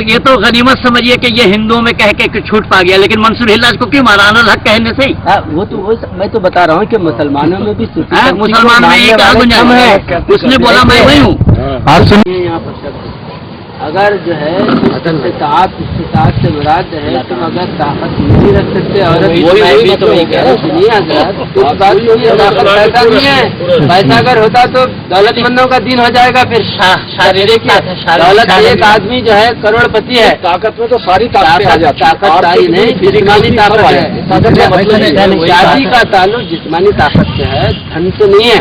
ये तो गनीमत समझिए कि ये हिंदुओं में कह के छूट पा गया, लेकिन मंसूर हिल्लाज को क्यों मारा हक कहने से? वो तो मैं तो बता रहा हूँ कि मुसलमानों में भी मुसलमान में एक आगुंजन है, उसने बोला मैं वही हूँ। आप सुनिए, यहाँ पर अगर जो है इस्तिताअत से मुराद है, तुम अगर ताकत नहीं रख सकते और पैसा नहीं है, पैसा अगर होता तो दौलतमंदों का दिन हो जाएगा। फिर दौलत एक आदमी जो है करोड़पति है, ताकत में तो सारी ताकत सारी नहीं, जिस्मानी ताकत है। शादी का ताल्लुक जिस्मानी ताकत से है, धन से नहीं है।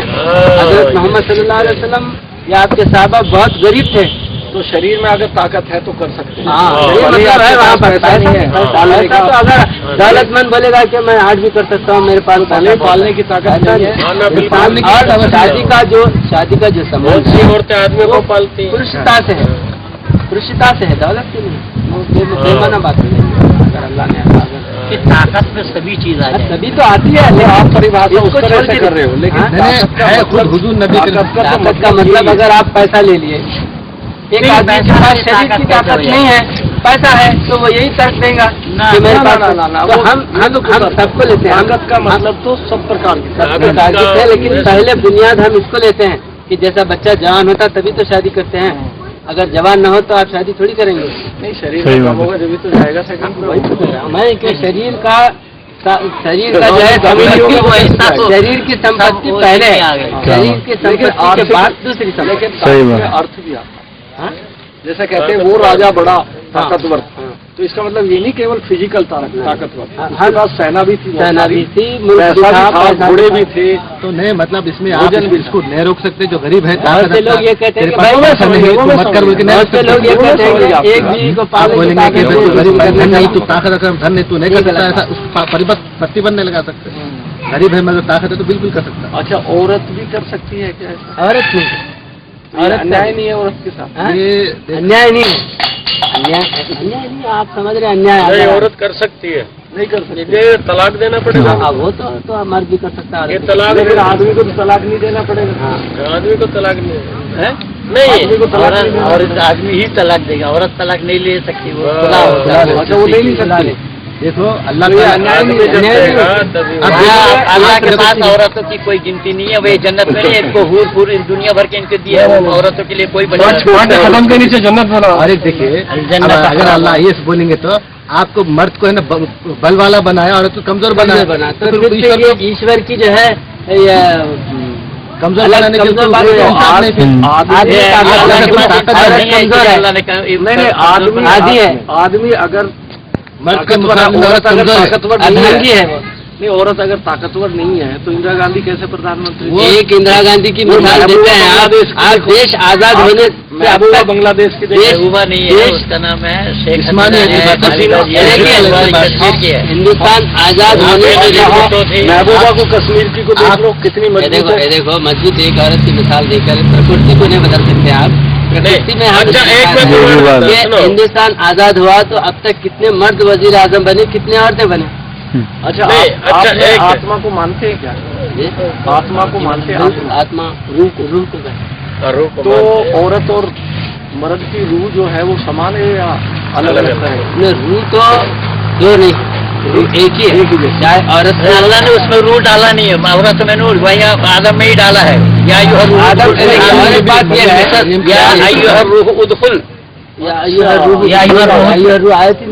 हज़रत मोहम्मद सल्लल्लाहु अलैहि वसल्लम या आपके साहबा बहुत गरीब थे, तो शरीर में अगर ताकत है तो कर सकते हैं। मतलब है वहाँ पर पैसा नहीं है। तो अगर दौलतमंद बोलेगा कि मैं आज भी कर सकता हूँ, मेरे पास पालने की ताकत नहीं है। और शादी का जो संबंध औरतें आदमी को पालती हैं, पुरुषता से है, पुरुषता से है, दौलत से नहीं। बेमाना बात नहीं है। अगर अल्लाह ने ताकत में सभी चीज आ जाए, सभी तो आती है। आप परिभाषा उस तरह से कर रहे हो, लेकिन हुजूर नबी ताकत का मतलब अगर आप पैसा ले लिए, एक आदमी के पास शरीर की ताकत नहीं है, पैसा है, तो वो यही तर्क देगा कि मेरे पास। तो हम सबको लेते हैं। ताकत का मतलब तो सब प्रकार की है, लेकिन पहले बुनियाद हम इसको लेते हैं कि जैसा बच्चा जवान होता तभी तो शादी करते हैं। अगर जवान न हो तो आप शादी थोड़ी करेंगे। नहीं, शरीर होगा जब तो जाएगा। मैं कि शरीर का जो है शरीर की संपत्ति पहले है, शरीर की संपत्ति के बाद दूसरी संपत्ति। अर्थ भी जैसा कहते हैं वो राजा बड़ा ताकतवर, तो इसका मतलब ये नहीं केवल फिजिकल ताकतवर, हर पास सेना भी थी, पैसा भी था, घोड़े भी थे। तो नहीं मतलब इसमें आप इसको नहीं रोक सकते जो गरीब है। बहुत से लोग ये कहते हैं मत कर, बहुत से लोग ये कहते हैं एक बीवी को बोलेंगे कि गरीब नहीं तू ताकत रख, धन नहीं तू नहीं कर सकता, ऐसा उस प्रतिबंध नहीं लगा सकते। गरीब है मगर ताकत है तो बिल्कुल कर सकता। अच्छा, औरत भी कर सकती है क्या? औरत नहीं, औरत अन्याय नहीं है औरत के साथ? ये अन्याय नहीं, अन्याय नहीं, आप समझ रहे अन्याय। नहीं, औरत कर सकती है, नहीं कर सकती, तलाक देना पड़ेगा। वो तो मर्द भी कर सकता है। तलाक आदमी को तलाक नहीं देना पड़ेगा। आदमी को तलाक नहीं और आदमी ही तलाक देगा, औरत तलाक नहीं ले सकती। वो अच्छा, वो ले नहीं सकती। देखो अल्लाह का अल्लाह के पास औरतों की कोई गिनती नहीं है, वे जन्नत में नहीं, इनको हूर इन दुनिया भर के इनके दिए हैं, औरतों के लिए कोई कदम के नीचे जन्नत बना। और एक देखिए, अगर अल्लाह ये बोलेंगे तो आपको मर्द को है ना बल वाला बनाया, औरत को कमजोर बनाया। तो ईश्वर की जो है कमजोर बनाने के आदमी अगर मर्द के मुकाबले औरत कमजोर है। नहीं, औरत अगर ताकतवर नहीं है तो इंदिरा गांधी कैसे प्रधानमंत्री? एक इंदिरा गांधी की मिसाल देते हैं आप देश आजाद होने से अब तक बांग्लादेश की महबूबा नहीं है, उसका नाम है शेख हिंदुस्तान आजाद होने से महबूबा को कश्मीर की को देख लो कितनी मजबूत है। देखो मस्जिद एक औरत की मिसाल देकर प्रकृति को नहीं बदल सकते आप। प्रकृति में हम हिंदुस्तान आजाद हुआ तो अब तक कितने मर्द वजीर आजम बने, कितने औरतें बने। अच्छा, आत्मा को मानते हैं क्या? आत्मा को मानते हैं? आत्मा रूह को तो औरत और मर्द की रूह जो है वो समान है या अलग अलग है? रूह तो दो नहीं, रूह एक ही है। चाहे औरत अल्लाह ने उसमें रूह डाला नहीं है, औरत में नूर वही आदम में ही डाला है। या आदम बात यह है रूह उदखुल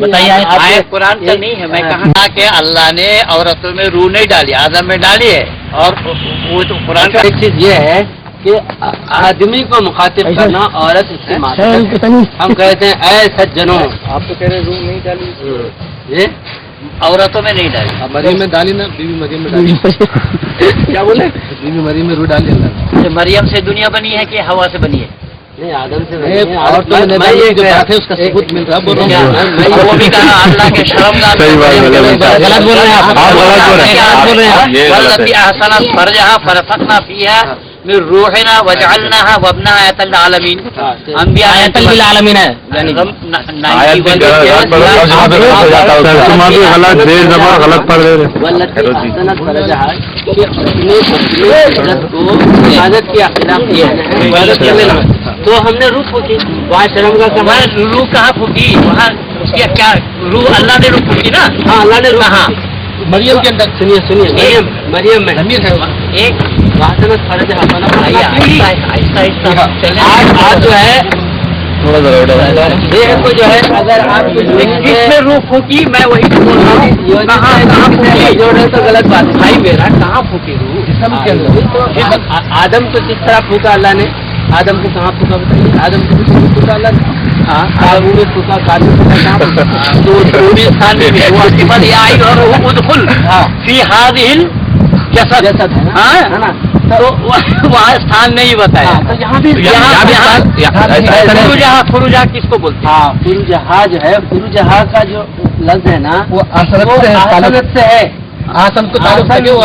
बताइए आयत कुरान का नहीं है। मैं कहा कि अल्लाह ने औरतों में रूह नहीं डाली, आदम में डाली है। और वो तो कुरान का एक चीज ये है कि आदमी को मुखातिब करना औरत इससे हम कहते हैं ऐ सज्जनों। आप तो कह रहे रूह नहीं डाली, ये औरतों में नहीं डाली। मरियम में डाली ना, बीवी मरियम में डाली। क्या बोले? बीवी मरियम में रूह डाली अल्लाह। मरियम से दुनिया बनी है कि हवा से बनी है? नहीं, आदम से और तो जो बात है उसका सबूत मिल रहा है। वो भी कहा अल्लाह के शर्मगाह गलत बोल रहे हैं आप। फरजहा फरफकना फीहा मिन रूहिना वजअलनाहा वबना आयतल आलमीन। अंबिया आयतल लिल आलमीन है, गलत पढ़ रहे इबादत की इबादत तो हमने रूह फूकी, वहाँ शर्म का कमाल। रूह कहाँ फूकी? वहाँ क्या रूह अल्लाह ने रूह फूकी ना? हाँ, अल्लाह ने रूह। हाँ, मरियम के अंदर सुनिए मरियम में एक फर्ज आज जो है देह को जो है अगर आप जिसमें रूह फूकी, मैं वही बोल रहा हूँ। कहाँ जोड़ रहे तो गलत बात है भाई मेरा। कहाँ फूकी रूह? आदम को किस तरह फूका अल्लाह ने? आदम को कहाँ फूका बताइए? आदम को फूका अल्लाह ने? काबू में फूका, काबू में कहाँ? तो पूरी स्थान में आई और उदखुल फी हादिल जसद है ना, तो वहाँ स्थान नहीं बताया। तो यहाँ भी फुरुजा किसको बोलते हैं? हाँ, फुरुजहा जो है, फुरुजहा का जो लफ्ज है ना वो आसनत से है। आसन को ताल्लुक है वो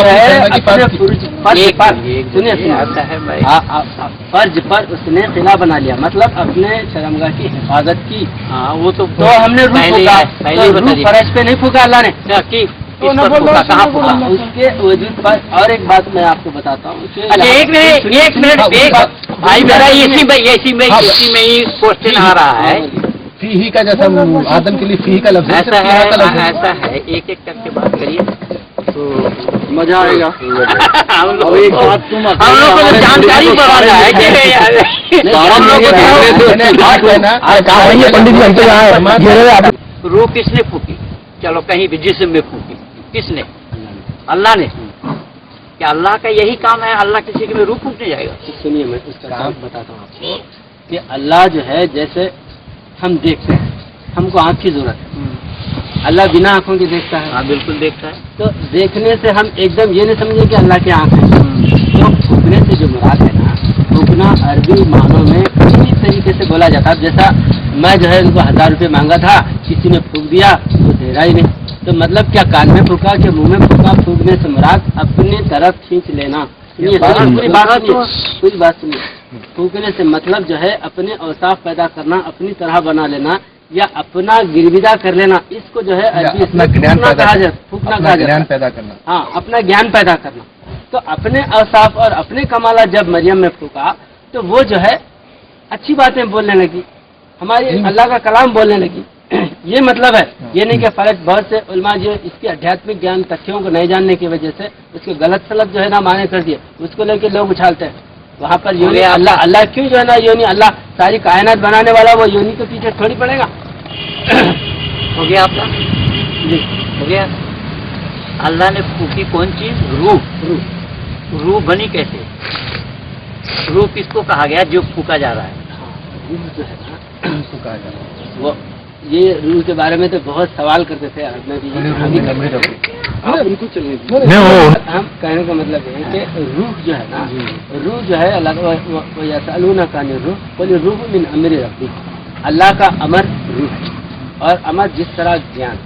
फर्ज पर उसने किला बना लिया, मतलब अपने शर्मगाह की हिफाजत की। हाँ, वो तो हमने रूह फूका, रूह फर्श पे नहीं फूका अल्लाह ने। कहाँ फूका? उसके वजूद पर। और एक बात मैं आपको बताता हूँ। अच्छा, एक मिनट भाई मेरा इसी में ही क्वेश्चन आ रहा है। फीही का जैसा आदम के लिए फीही का लफ्ज ऐसा है। एक एक करके बात करिए तो मजा आएगा। हम लोग को जानकारी बढ़ाना है कि रूह किसने फूकी? चलो कहीं भी जिस्म में फूकी, किसने? अल्लाह ने। क्या अल्लाह का यही काम है? अल्लाह किसी के में रूह फूकने जाएगा? सुनिए, मैं इसका काम बताता हूँ आपको कि अल्लाह जो है, जैसे हम देखते हैं, हमको आँख की जरूरत है। अल्लाह बिना आँखों के देखता है। हाँ, बिल्कुल देखता है। तो देखने से हम एकदम ये नहीं समझे कि अल्लाह की आँख है। तो फूकने से जो मुराद है ना, फूकना अरबी मानों में इसी तरीके से बोला जाता है। जैसा मैं जो है उनको 1000 रुपये मांगा था, किसी ने फूक दिया तो दे रहा ही नहीं। तो मतलब क्या कान में फूका कि मुंह में फूका? फूकने से मुराद अपनी तरफ खींच लेना। पूरी बात सुनिए। फूकने से मतलब जो है अपने औसाफ पैदा करना, अपनी तरह बना लेना या अपना गिरविदा कर लेना। इसको जो है अपना ज्ञान कहा जाता, फूकना कहा जाता है। पैदा करना। हाँ, अपना ज्ञान पैदा करना। तो अपने औसाफ और अपने कमाला जब मरियम में फूका तो वो जो है अच्छी बातें बोलने लगी, हमारी अल्लाह का कलाम बोलने लगी। ये मतलब है। ये नहीं कि फर्ज बहुत से उलमा जो इसके आध्यात्मिक ज्ञान तथ्यों को नहीं जानने की वजह से उसके गलत सलत जो है ना माने कर दिए, उसको लेके लोग उछालते हैं। वहाँ पर योनि अल्लाह, अल्लाह क्यों जो है ना योनि, अल्लाह सारी कायनात बनाने वाला, वो योनि के पीछे थोड़ी पड़ेगा। हो गया आपका जी, हो गया। अल्लाह ने फूकी कौन चीज? रूह। रूह बनी कैसे? रूह किसको कहा गया जो फूका जा रहा है? रूह जो है ना फूका जा रहा है, वो ये रूह के बारे में तो बहुत सवाल करते थे। हम कहने का मतलब है कि रूह जो है ना, रूह जो है अल्लाह का का रूह बोले रूह मिन अमर रब्बी, अल्लाह का अमर रूह है। और अमर जिस तरह ज्ञान,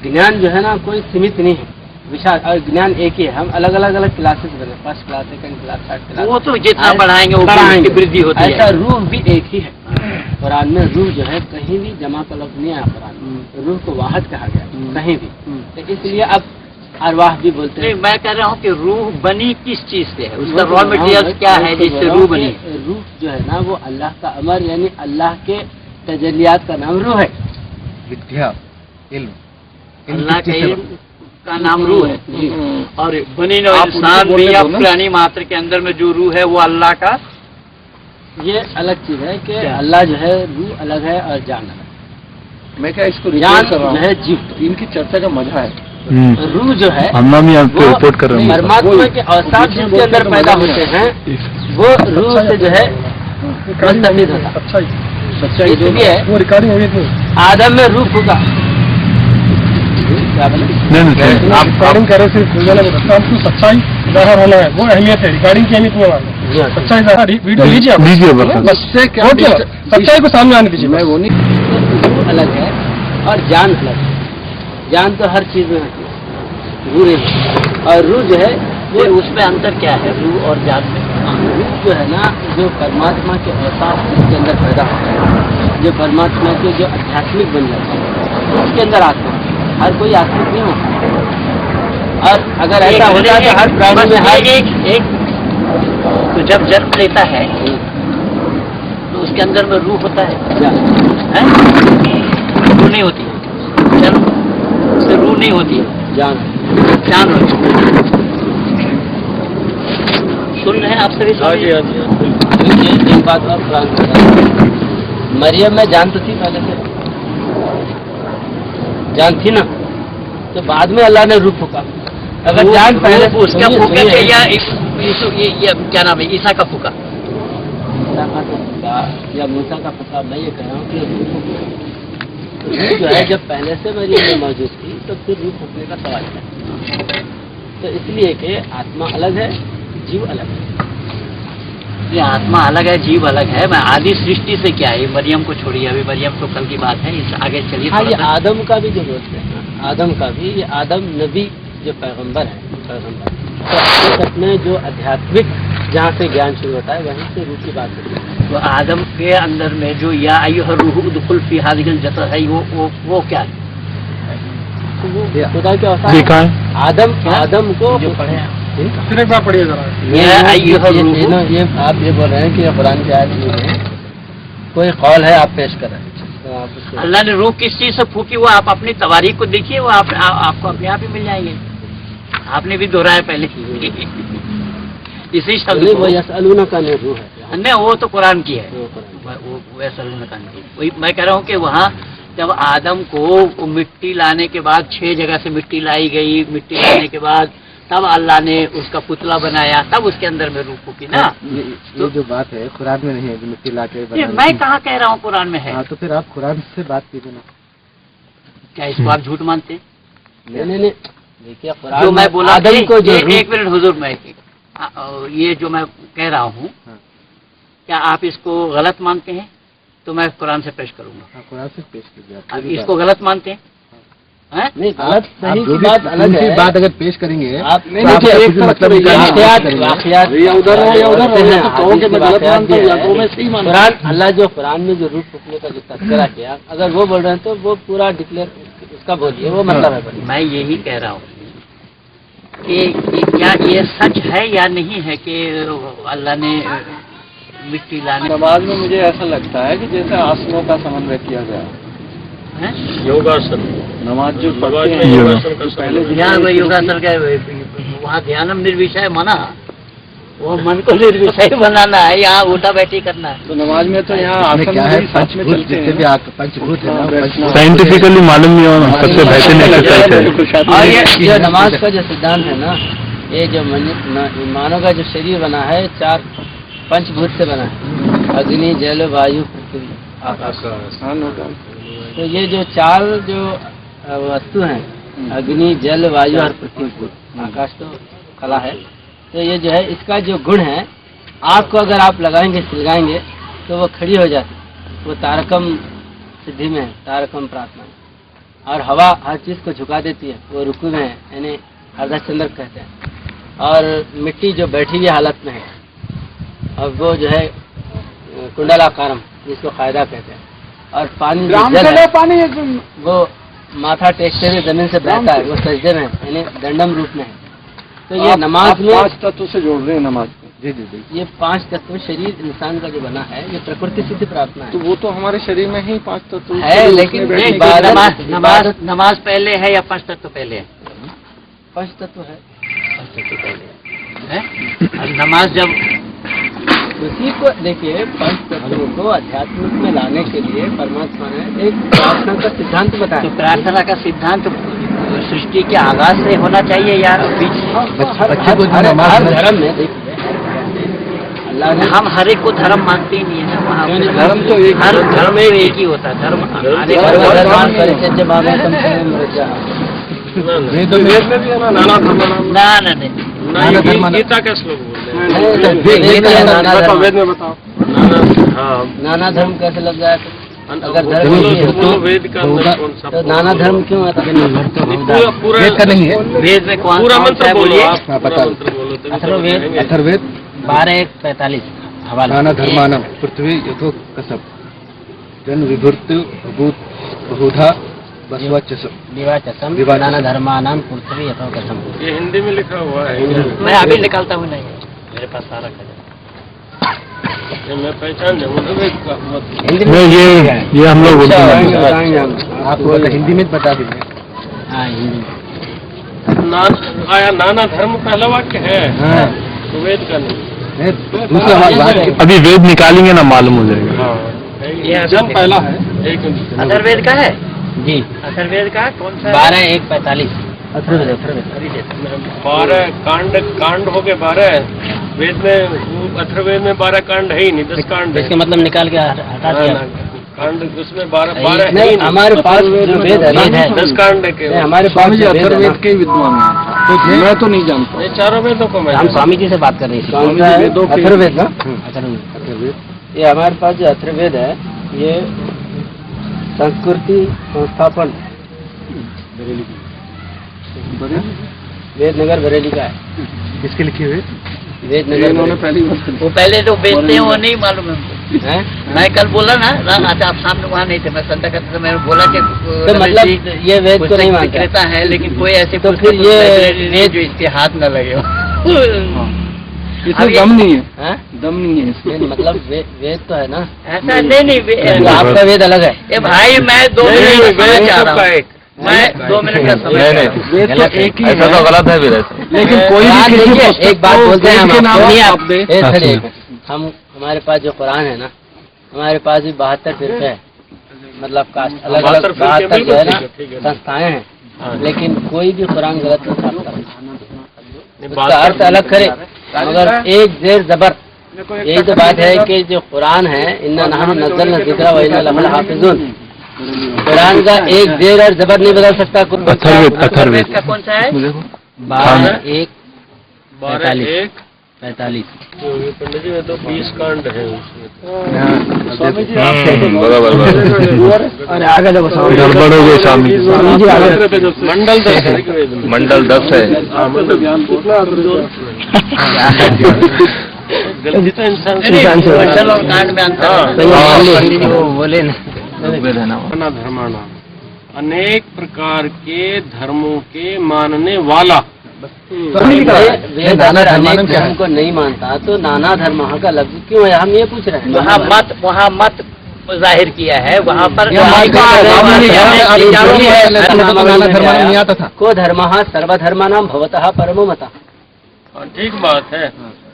ज्ञान जो है ना कोई सीमित नहीं है, विशाल, और ज्ञान एक ही है। हम अलग अलग क्लासेस बने, first class, second class, third class, वो तो जितना बढ़ाएंगे वो वृद्धि होती है। ऐसा रूह भी एक ही है। कुरान में रूह जो है कहीं भी जमा का लफ्ज नहीं आया कुरान में, रूह को वाहद कहा गया कहीं भी। तो इसलिए अब अरवाह भी बोलते हैं। मैं कह रहा हूँ कि रूह बनी किस चीज से है, उसका रॉ मटेरियल क्या है जिससे रूह बनी? रूह जो है ना वो अल्लाह का अमर, यानी अल्लाह के तजलियात का नाम रूह है। विद्या, इल्म, अल्लाह के इल्म का नाम रूह है। और बनी नो इंसान भी या प्राणी मात्र के अंदर में जो रूह है वो अल्लाह का, ये अलग चीज है कि अल्लाह जो है रूह अलग है और जान अलग। मैं क्या इसको जान जो है जीव, इनकी चर्चा का मजा है। रूह जो है आपको रिपोर्ट कर रहे हैं, परमात्मा के अवसाफ जिसके अंदर पैदा होते हैं वो रूह से जो है मुस्तफीद होता। इसलिए वो रिकॉर्डिंग हुई थी, आदम में रूह फूका। नहीं आप रिकॉर्डिंग कर रहे थे, सच्चाई ज़ाहिर होना है, वो अहमियत है, रिकॉर्डिंग की अहमियत नहीं है। सच्चाई ज़ाहिर वीडियो लीजिए बस, सच्चाई को सामने आने दीजिए। मैं वो नहीं, रूह अलग है और जान अलग है। जान तो हर चीज में होती है, रूह नहीं। और रूह जो है वो उसमें अंतर क्या है रूह और जान में? रूह जो है ना जो परमात्मा के अहसास उसके अंदर पैदा होता है, जो परमात्मा के जो आध्यात्मिक बन जाता है उसके अंदर आत्मा। हर कोई आत्मिक नहीं होता, और अगर ऐसा होता है तो हर प्राणी में हर एक तो जब जन्म लेता है तो उसके अंदर में रूह होता है, रूह नहीं होती है। जन्म से रूह नहीं होती है, जान होती है। सुन रहे हैं आप सभी? एक बात और मरियम में जान तो थी पहले से, जान थी ना, तो बाद में अल्लाह ने रूह फूका। अगर जान पहले उसका फूका या क्या नाम है ईसा का फूका? ईसा का तो फूका या मूसा का फूका, मैं ये कह रहा हूँ कि रूह जो है जब पहले से मरियम में मौजूद थी तो फिर रूह फूकने का सवाल है। तो इसलिए कि आत्मा अलग है, जीव अलग है। ये आत्मा अलग है, जीव अलग है। मैं आदि सृष्टि से क्या है, मरियम को छोड़िए, अभी मरियम तो कल की बात है, इस आगे चलिए। हाँ, ये आदम का भी जो बोलते हैं, आदम का भी, ये आदम नबी जो पैगंबर है, पैगंबर तो हकीकत में जो आध्यात्मिक जहाँ से ज्ञान शुरू होता है वहीं से रूह की बात होती है। तो आदम के अंदर में जो या अय्युहा रूह उदखुल फी हाज़िहिल जन्नत है, वो क्या है? खुदा क्या होता है? आदम को जो पढ़े फिर एक बार पढ़िए जरा। ये आप ये बोल रहे हैं कि कुरान की आयत में कोई कौल है, आप पेश कर रहे हैं। तो अल्लाह ने रूह किस चीज से फूकी, वो आप अपनी तवारीख को देखिए, वो आपको अपने आप ही मिल जाएंगे। आपने भी दोहराया पहले इसी शब्द वो यसअलूना का रूह है, नहीं वो तो कुरान की है, वो यसअलूना का नहीं। वही मैं कह रहा हूँ कि वहाँ जब आदम को मिट्टी लाने के बाद 6 जगह से मिट्टी लाई गई, मिट्टी लाने के बाद तब अल्लाह ने उसका पुतला बनाया, तब उसके अंदर में रूह फूकी ना। ये जो बात है कुरान में नहीं है, जो मिट्टी ला के मैं कहाँ कह रहा हूँ कुरान में है। तो फिर आप कुरान से बात कीजिए ना। क्या इसको आप झूठ मानते? नहीं, देखिए जो मैं बोला आदम को जो एक मिनट हुजूर, मैं ये जो मैं कह रहा हूँ क्या आप इसको गलत मानते हैं? तो मैं कुरान से पेश करूंगा। कुरान से पेश कीजिए। अब इसको गलत मानते हैं? नहीं, गलत सही की बात अलग है। बात अगर पेश करेंगे आप मतलब कुरान, अल्लाह जो कुरान में जो रूह फूकने का जो तज़किरा किया, अगर वो बोल रहे हैं तो वो पूरा डिक्लेयर उसका बोलिए, वो मतलब है। मैं यही कह रहा हूँ कि क्या ये सच है या नहीं है कि अल्लाह ने मिट्टी लाने। समाज में मुझे ऐसा लगता है कि जैसे आंसुओं का समन्वय किया गया, योगासन नमाज जो पढ़ते हैं योगासन का पहले यहाँ कोई योगासन का वहाँ ध्यानम निर्विषय मना, वो मन को निर्विषय बनाना है, यहाँ उठा बैठी करना है। तो नमाज में तो यहाँ आसन क्या है, भी साथ में चलते हैं। पंचभूत है ना, साइंटिफिकली मालूम नहीं हो सबसे बेहतरीन एक्सरसाइज है। और ये जो नमाज का जो सिद्धांत है ना, ये जो मानव का जो शरीर बना है 4 पंचभूत से बना है, अग्नि जल वायु पृथ्वी आकाश। तो ये जो 4 जो वस्तु हैं, अग्नि जल वायु और पृथ्वी, आकाश तो कला है, तो ये जो है इसका जो गुण है, आग को अगर आप लगाएंगे सिलगाएंगे तो वो खड़ी हो जाती, वो तारकम सिद्धि में है, तारकम प्रार्थना है। और हवा हर चीज़ को झुका देती है, वो रुकू में है, यानी अर्धचंद्र कहते हैं। और मिट्टी जो बैठी हुई हालत में है, और वो जो है कुंडलाकारम, जिसको कायदा कहते हैं। और पानी जल है, पानी वो माथा टेकते हुए जमीन से बहता है, वो सजदे में यानी दंडम रूप में है। तो ये नमाज में 5 तत्व से जोड़ रहे हैं नमाज को। जी। ये 5 तत्व शरीर इंसान का जो बना है, ये प्रकृति सिद्ध प्रार्थना तो है। वो तो हमारे शरीर में ही 5 तत्व है, लेकिन नमाज पहले है या 5 तत्व पहले है? 5 तत्व है। 5 तत्व पहले है। और नमाज जब उसी को देखिए, 5 तत्वों को अध्यात्म में लाने के लिए परमात्मा ने एक प्रार्थना का सिद्धांत बताया। तो प्रार्थना का सिद्धांत सृष्टि के आगाज से होना चाहिए या बीच? हर धर्म में देखिए, अल्लाह ने हम हर एक को धर्म मानते ही नहीं है ना। वहाँ धर्म तो एक, हर धर्म एक ही होता है। धर्म वेद में भी है ना नाना धर्म, ना गीता का श्लोक बोल वेद में बताओ। नाना धर्म कैसे लग जाए? अगर धर्म बोलो, नहीं है बोलो, वेद का अंदर कौन सा तो नाना धर्म क्यों आता है? पूरा वेद का नहीं है, वेद में कौन पूरा कौन सा मंत्र है बोलो बोलिए? आप, पूरा मंत्र बोलो तभी तो अथर्ववेद, कहेंगे। अथर्ववेद 12:1:45 हवाला। नाना धर्मानम पृथ्वी यथो कसब जन विभूति भूत बहुधा विवाचसम नाना धर्मानाम पृथ्वी यथो कसम। ये हिंदी में लिखा हुआ है। मैं अभी निकालता हूँ, नहीं मेरे पास सारा खजाना। ये मैं पहचान जाऊंगा तो वेद का हिंदी नहीं, ये हम लोग उर्दू में बताएंगे हम। आप हिंदी में बता दीजिए। हाँ, हिंदी आया नाना धर्म पहला वाक्य है। हाँ। तो वेद का नहीं। दूसरा बात अभी वेद निकालेंगे ना मालूम हो जाएगा। ये धर्म पहला है। एक अथर्ववेद का है जी, अथर्ववेद का कौन सा? 12:1:45 अथर्ववेद। 12 कांड हो गए 12 वेद में। अथर्ववेद में 12 कांड है ही नहीं, 10 कांड है। इसके मतलब निकाल के हटा दिया। कांड उसमें 12 नहीं, हमारे पास जो वेद है 10 कांड के हमारे पास जो वेद है ना, अथर्ववेद के विद्वान हैं, तो मैं तो नहीं जानता। ये चारों वेदों को मैं हम स्वामी जी से बात कर रहे हैं। कौन सा है? अथर्ववेद ना? अथर्ववेद। ये हमारे पास जो अथर्ववेद है, ये संस्कृति संस्थापन वेदनगर बरेली का है। किसके लिखे हुए? वेदनगर उन्होंने पहली वो पहले जो बेचते हैं वो नहीं मालूम है हमको। है। मैं कल बोला ना, अच्छा आप सामने वहाँ नहीं थे, मैं संता करते मैंने बोला कि तो मतलब ये वेद को नहीं मानता विक्रेता है, लेकिन कोई ऐसे तो फिर ये वेद जो इसके हाथ न लगे हो। इसमें दम नहीं है, हैं? दम नहीं है इसमें। नहीं, मतलब वेद तो है ना। ऐसा नहीं, आपका वेद अलग है। ये भाई मैं 2 मिनट का समय चाह रहा हूँ। मैं 2 मिनट का समय चाह रहा हूँ। वेद तो एक ही ऐसा है, तो गलत है भी वैसे। लेकिन कोई भी किसी देखिए, पुस्तक एक बात को बोलते हैं वेद हम के नाम आपको। आप दे। हम हमारे पास जो कुरान है ना, हमारे पास भी 72 फिरके है, मतलब कास्ट अलग अलग 72 जो है ना संस्थाएं हैं, लेकिन कोई भी कुरान गलत नहीं छापता। उसका अर्थ अलग करे, मगर एक जेर जबर। यही तो बात है कि जो कुरान है, इन्ना नहनु नज़्ज़लना ज़िक्रा व इन्ना लहु लहाफ़िज़ून, कुरान का एक जेर और जबर नहीं बदल सकता। अथर्ववेद का कौन सा है? 12:1:45 पंडित जी में तो 20 कांड है उसमें। स्वामी जी बराबर अरे आगे देखो स्वामी गड़बड़ हो गई स्वामी जी। मंडल 10 है वेद में। मंडल 10 है। हाँ, मंडल ज्ञान जितना इंसान वर्षल और कांड में अंतर है। वो बोले ना, नाना धर्माना, अनेक प्रकार के धर्मों के मानने वाला। वेद अगर अनेक धर्म को नहीं मानता तो नाना धर्म का लफ्ज क्यों है? हम ये पूछ रहे हैं। वहाँ मत जाहिर किया है वहाँ पर नाना धर्म नहीं आता था। को धर्मः सर्वधर्माणां भवतः परमो मतः। ठीक बात है।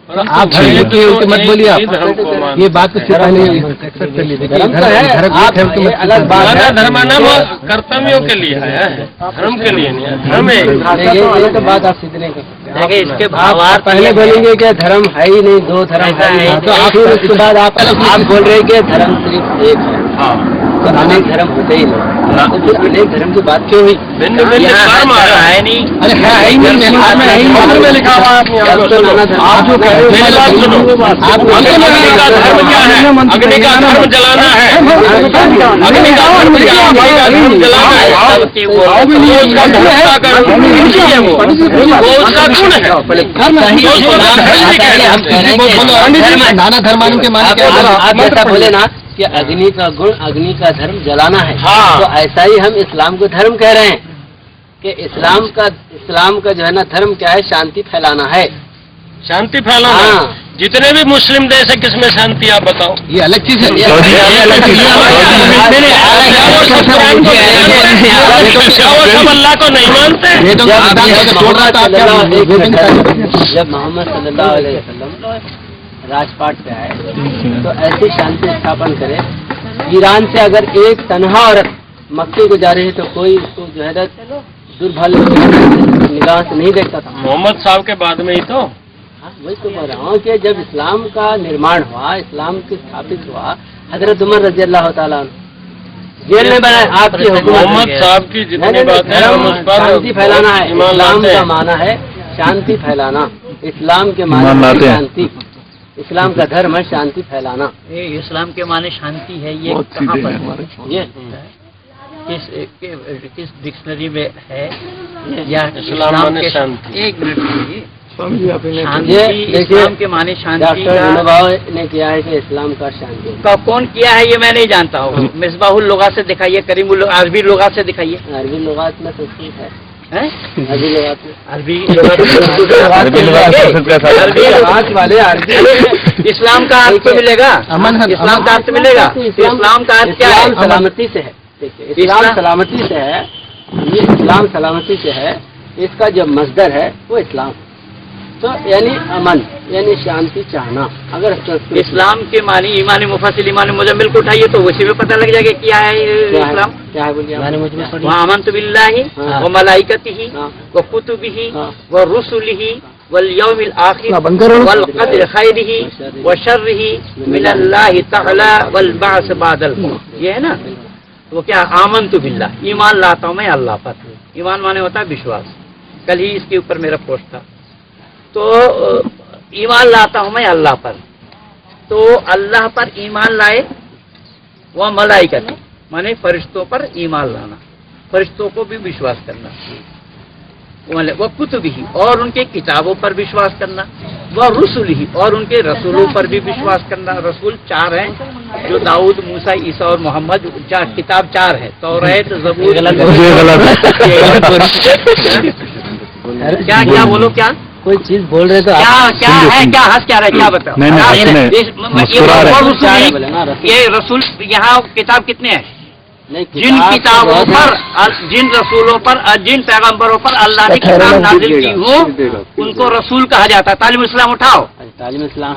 आप धर्म की मत बोलिए, आप ये बात तो पहले एक्सेप्ट कर लीजिए। अलग बात है, धर्मानाम कर्तव्यों के लिए है, धर्म के लिए नहीं है। धर्म ये तो बात आप सीधे नहीं कर सकते। देखिए इसके भावार्थ पहले बोलेंगे कि धर्म है ही नहीं, दो धर्म है, तो आप उसके बाद आप बोल रहे हैं कि धर्म सिर्फ एक है, तो अनेक धर्म होते ही नहीं, तो फिर अनेक धर्म की बात क्यों हुई? भिन्न भिन्न धर्म है नहीं। अरे है ही नहीं, में लिखा हुआ है। आप जो कह रहे हो आप अग्नि का धर्म क्या है? अग्नि का धर्म जलाना है। अग्नि का धर्म क्या है? भाई का धर्म जलाना है। वो उसका धर्म का कर्म नहीं है, वो उसका गुण है। नाना धर्मानु के माने क्या? आप ऐसा बोले ना कि अग्नि का गुण, अग्नि का धर्म जलाना है, हाँ। तो ऐसा ही हम इस्लाम को धर्म कह रहे हैं कि इस्लाम का जो है ना धर्म क्या है? शांति फैलाना है। शांति फैलाना। हाँ। जितने भी मुस्लिम देश है किसमें शांति आप बताओ? ये अलग चीज है। वो सब अल्लाह को नहीं मानते। जब मोहम्मद सल्लल्लाहु अलैहि वसल्लम राजपाट पे आए तो ऐसी शांति स्थापन करे, ईरान से अगर एक तन्हा औरत मक्के को जा रही है तो कोई उसको जो है दुर्भाग्य निगाह से नहीं देखता था। मोहम्मद साहब के बाद में ही तो। हाँ, वही तो बोल रहा हूँ कि जब इस्लाम का निर्माण हुआ, इस्लाम की स्थापित हुआ, हजरत उमर रजी अल्लाह ताला अन्हु जेल में बनाए आपकी मोहम्मद साहब की जितनी बात है शांति फैलाना है। इस्लाम का माना है शांति फैलाना, इस्लाम के माना है शांति, इस्लाम का धर्म है शांति फैलाना। ये इस्लाम के माने शांति है, ये कहाँ पर ये किस डिक्शनरी में है? या इस्लाम के शांति? एक मिनट, शांति इस्लाम के माने शांति डॉक्टर ने किया है कि इस्लाम का शांति का कौन किया है ये मैं नहीं जानता हूँ। मिसबाहुल लुगात से दिखाइए, करीमुल अरबी लुगात से दिखाइए। अरबी लुगात में संस्कृत है, अरबी इस्लाम का अर्थ तो मिलेगा, इस्लाम का अर्थ मिलेगा। इस्लाम का अर्थ क्या है? सलामती से है। देखिए इस्लाम सलामती से है, ये इस्लाम सलामती से है। इसका जो मस्दर है वो इस्लाम, तो यानी अमन, यानी शांति चाहना। अगर इस्लाम के मानी ईमान मुफस्सिल ईमान मुजम्मिल को उठाइए तो उसी में पता लग जाएगा क्या है इस्लाम। क्या है बोलिए? वहाँ आमन्तु बिल्लाहि व मलाइकतिहि व कुतुबिहि व रुसुलिहि वल यौमिल आखिर वल क़द्र खैरिहि व शर्रिहि मिनल्लाहि तआला वल बअस बादल। ये है ना, वो क्या? आमन्तु बिल्लाह, ईमान लाता हूँ मैं अल्लाह पर। ईमान माने होता है विश्वास। कल ही इसके ऊपर मेरा पोस्ट था। तो ईमान लाता हूँ मैं अल्लाह पर, तो अल्लाह पर ईमान लाए, वह मलाइकत माने फरिश्तों पर ईमान लाना, फरिश्तों को भी विश्वास करना, वह कुतुबी और उनके किताबों पर विश्वास करना, वह रसूली और उनके रसूलों पर भी विश्वास करना। रसूल 4 हैं, जो दाऊद, मूसा, ईसा और मोहम्मद, किताब 4 है, तौरात, ज़बूर। क्या क्या बोलो, क्या कोई चीज बोल रहे तो क्या है? क्या हंस क्या रहे? क्या बताओ? ये रसूल यहाँ किताब कितने हैं? जिन किताबों पर, जिन रसूलों पर, जिन पैगंबरों पर अल्लाह ने किताब नाजिल की हो उनको रसूल कहा जाता है। तालीम इस्लाम उठाओ, तालीम इस्लाम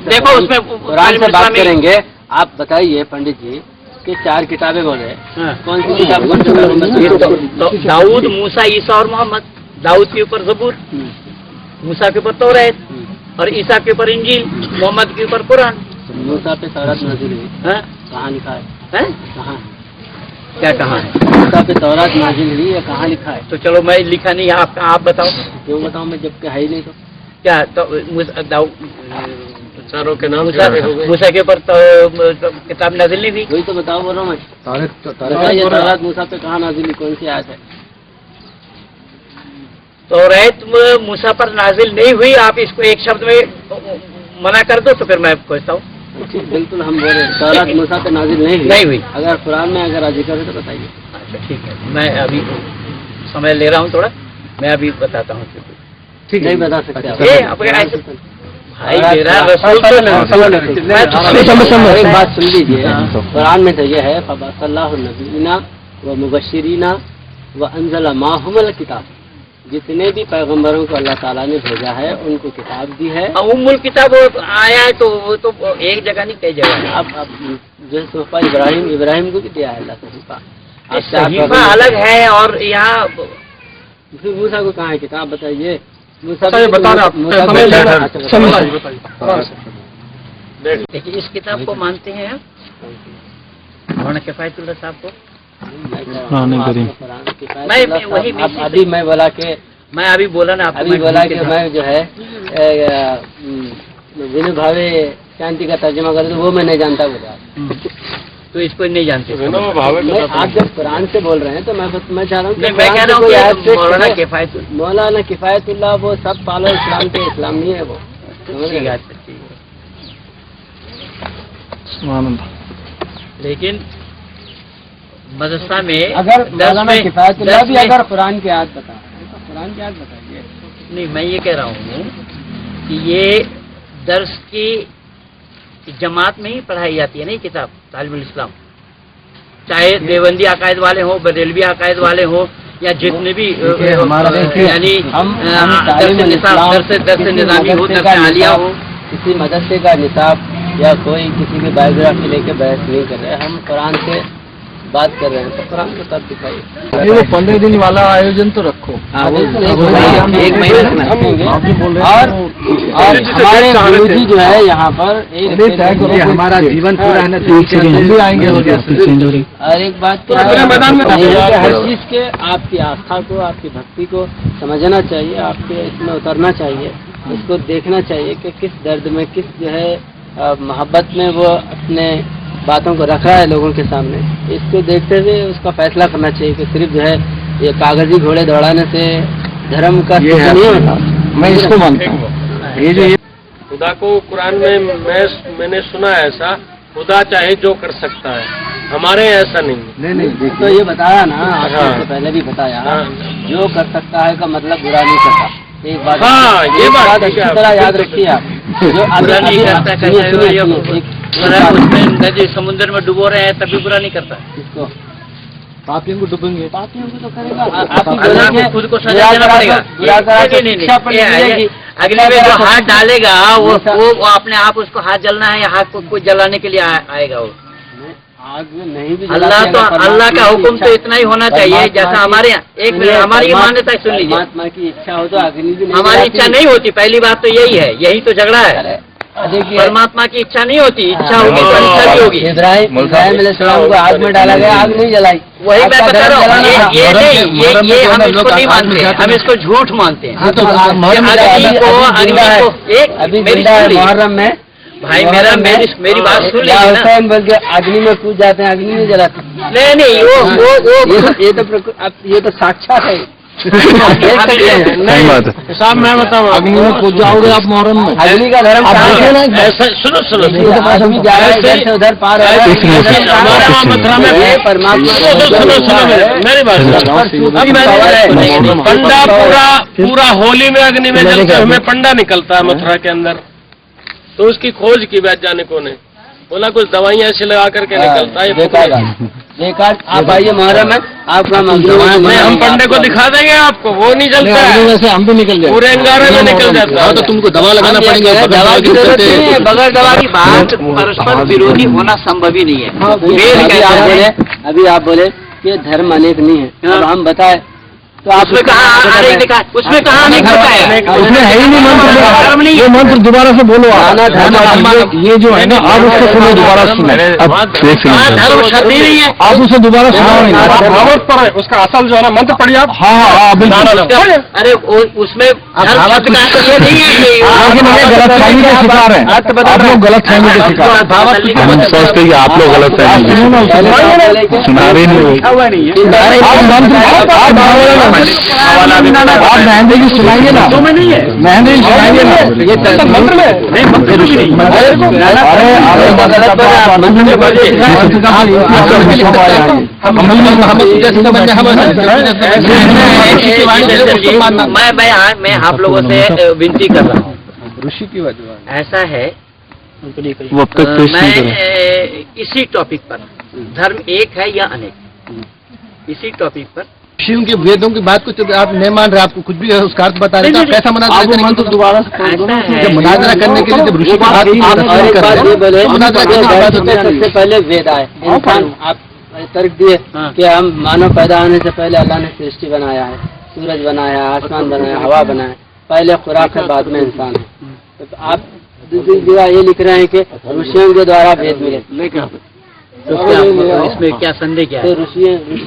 देखो उसमें कुरान से बात करेंगे। आप बताइए पंडित जी कि 4 किताबें बोले, कौन सी किताब? दाऊद, मूसा, ईसा और मोहम्मद। दाऊद के ऊपर ज़बूर, मूसा के ऊपर तौरात और ईसा के ऊपर इंजील, मोहम्मद के ऊपर कुरान। मूसा पे तौरात नाज़िल हुई, कहाँ लिखा है? कहाँ? क्या कहाँ है? मूसा पे तौरात नाज़िल हुई है, कहाँ लिखा है? तो चलो मैं लिखा नहीं, आप बताओ। क्यों बताऊँ मैं, जबकि है ही नहीं? तो क्या तो चारों के नाम मूसा के ऊपर किताब नाज़िल नहीं थी? वही तो बताओ, बोलो मैं। तौरात मूसा पे कहाँ नाज़िल हुई, कौन सी आयत है? तौरात मूसा पर नाजिल नहीं हुई। आप इसको एक शब्द में मना कर दो तो फिर मैं पूछता हूँ। बिल्कुल हम बोल रहे हैं तौरात मूसा पे नाजिल नहीं हुई। अगर कुरान में अगर जिक्र है तो बताइए। अच्छा ठीक है, मैं अभी समय ले रहा हूँ थोड़ा, मैं अभी बताता हूँ। ठीक नहीं बता सकते? भाई मेरा रसूल तो एक बात सुन लीजिए, कुरान में तो ये है फबअसल्लाहु नबीना व मुबश्शिरीना व अंज़ला माहुमुल किताब, जितने भी पैगंबरों को अल्लाह ताला ने भेजा है उनको किताब दी है। उम्मुल किताब आया है तो वो तो एक जगह नहीं कई जगह है। अब जो सोफा इब्राहिम को भी दिया है अल्लाह सोफा, सहीफा अलग है और यहाँ फिर मूसा को कहाँ है किताब बताइए? मूसा बता देखिए इस किताब को मानते हैं आप मौलाना किफायतुल्लाह साहब को? मैं वही अभी मैं बोला कि मैं अभी बोला ना आपको, अभी बोला कि मैं जो है विनु भावे शांति का तर्जुमा करूँ तो वो मैं नहीं जानता बोला। तो इसको नहीं जानते? आप जब कुरान से बोल रहे हैं तो मैं चाह रहा हूँ मैं कह रहा हूँ कि मौलाना किफायतुल्लाह वो सब पालो इस्लाम के, इस्लाम नहीं है वो। लेकिन मदरसा में अगर मौलाना किफायतुल्लाह भी अगर कुरान की आयत बता तो कुरान की आयत बताइए। नहीं, मैं ये कह रहा हूँ कि ये दर्स की जमात में ही पढ़ाई जाती है नहीं किताब तालिबुल इस्लाम, चाहे देवबंदी अकायद वाले हों, बरेलवी अकायद वाले हों या जितने भी यानी दर्स निज़ामी हो, दर्स आलिया हो। किसी मदरसे का निसाब या कोई किसी की बायोग्राफी लेके बहस नहीं कर रहे, हम कुरान से बात कर रहे हैं तो कुरान को तब दिखाइए। वो 15 दिन वाला आयोजन तो रखो, एक महीना और हमारे गुरुजी जो है यहाँ पर हमारा जीवन पूरा है ना, आएंगे। और एक बात तो हर चीज के आपकी आस्था को, आपकी भक्ति को समझना चाहिए, आपके इसमें उतरना चाहिए, उसको देखना चाहिए कि किस दर्द में, किस जो है मोहब्बत में वो अपने बातों को रख रहा है लोगों के सामने। इसको देखते हुए उसका फैसला करना चाहिए कि सिर्फ जो है ये कागजी घोड़े दौड़ाने से धर्म का नहीं होता। मैं इसको मानता हूँ। ये जो खुदा को कुरान में मैंने सुना है ऐसा, खुदा चाहे जो कर सकता है, हमारे ऐसा नहीं। तो ये बताया ना आपने पहले भी बताया, जो कर सकता है का मतलब बुरा नहीं करता। एक बात, ये बात अच्छी तरह याद रखिए आप। जो बुरा नहीं करता, उसमें नदी समुद्र में डुबो रहे हैं तभी बुरा नहीं करता। इसको पापियों को डूबेंगे, पापियों को तो करेगा, आप खुद को सजा देना पड़ेगा। अगले में जो हाथ डालेगा वो अपने आप उसको हाथ जलना है या हाथ को जलाने के लिए आएगा वो। आग नहीं भी अल्लाह का हुक्म तो इतना ही होना चाहिए जैसा हमारे यहाँ। एक मिनट, हमारी मान्यता सुन लीजिए। परमात्मा की इच्छा हो तो अग्नि भी हमारी इच्छा नहीं होती, पहली बात तो यही है, यही तो झगड़ा है। परमात्मा की इच्छा नहीं होती, इच्छा होगी तो इच्छा भी होगी। इब्राहिम अलैहिस्सलाम को आग में डाला गया, आग नहीं जलाई। वही मैं बता रहा हूँ, ये हम इसको नहीं मानते, हम इसको झूठ मानते हैं। अभी मुहर्रम में भाई मेरी बात सुन लीजिए ना। बोल के अग्नि में कूद जाते हैं, अग्नि नहीं जलाते। नहीं ये तो साक्षात है। सही बात है साहब। मैं बताऊँ, अग्नि में कूद जाओगे आप मुहर्रम में? अग्नि का धर्म सुनो उधर पार मेरी बात, पंडा पूरा होली में अग्नि में जलते हमें पंडा निकलता है मथुरा के अंदर, तो उसकी खोज की वैज्ञानिकों को ने बोला कुछ दवाइयाँ ऐसे लगा करके निकलता है। बेकार आप आइए मुहर्रम में, आपका हम पंडे को दिखा देंगे आपको, वो नहीं जलता है। वैसे हम भी निकल जाए, पूरे अंगारे में निकल जाता है। तो तुमको दवा लगाना पड़ेगा। दवा की जरूरत नहीं है, बगैर दवा की बात परस्पर विरोधी होना संभव ही नहीं है। अभी आप बोले कि धर्म अनेक नहीं है, अब हम बताए तो आप उसमें कहा, उसमें कहा नहीं बताया, उसमें है ही नहीं मंत्र। ये मंत्र दोबारा से बोलो। ये जो है ना, आप उसको सुनो, दोबारा सुनो। धर्म शक्ति नहीं है, आप उसे दोबारा सुनो। भावत पर है उसका असल जो है ना, मंत्र पढ़िए आप। हाँ बिल्कुल। अरे उसमें नहीं है, गलत फहमी के शिकार है आप लोग, गलत फहमी के शिकार। हम सोचते हैं आप लोग गलत फहमी सुना रहे नहीं। आप मेहंदी की सुनाइए ना, मेहंदी की सुनाइए ना। ये मंत्र में मैं आप लोगों से विनती कर रहा हूँ ऋषि की वजह ऐसा है, वो अब तक पेश नहीं करा। मैं इसी टॉपिक पर, धर्म एक है या अनेक, इसी टॉपिक पर ऋषियों के वेदों की बात को जब आप नहीं मान रहे, आपको कुछ भी है उसका अर्थ बता रहे हैं, तो आप कैसा मुनाजरा करेंगे? दोबारा जब मुनाजरा करने के लिए जब ऋषि की बात नहीं कर रहे हैं, मुनाजरा करने की बात होती है। सबसे पहले वेद आए, इंसान आप तर्क दिए कि हम मानव पैदा होने से पहले अल्लाह ने सृष्टि बनाया है, सूरज बनाया, आसमान बनाया, हवा बनाया, पहले खुराक है बाद में इंसान है। तो आप दूसरी जगह ये लिख रहे हैं कि ऋषियों के द्वारा वेद मिले, तो क्या इसमें क्या संदेह क्या है? तो ऋषि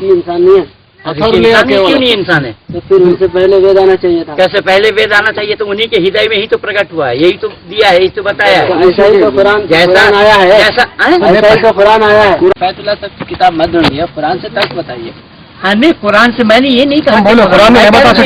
इंसान नहीं है, इंसान क्यों नहीं इंसान है? तो फिर उनसे पहले वेद आना चाहिए था। कैसे पहले वेद आना चाहिए? तो उन्हीं के हृदय में ही तो प्रकट हुआ है, यही तो दिया है, यही तो बताया है। ऐसा ही तो कुरान आया है, जैसा ऐसा ही तो कुरान आया है। बैतुल्लाह तक की किताब मत ढूंढिए, कुरान से तर्क बताइए। हाँ नहीं, कुरान से मैंने ये नहीं कहा बोलो कुरान में नहीं बता सकते,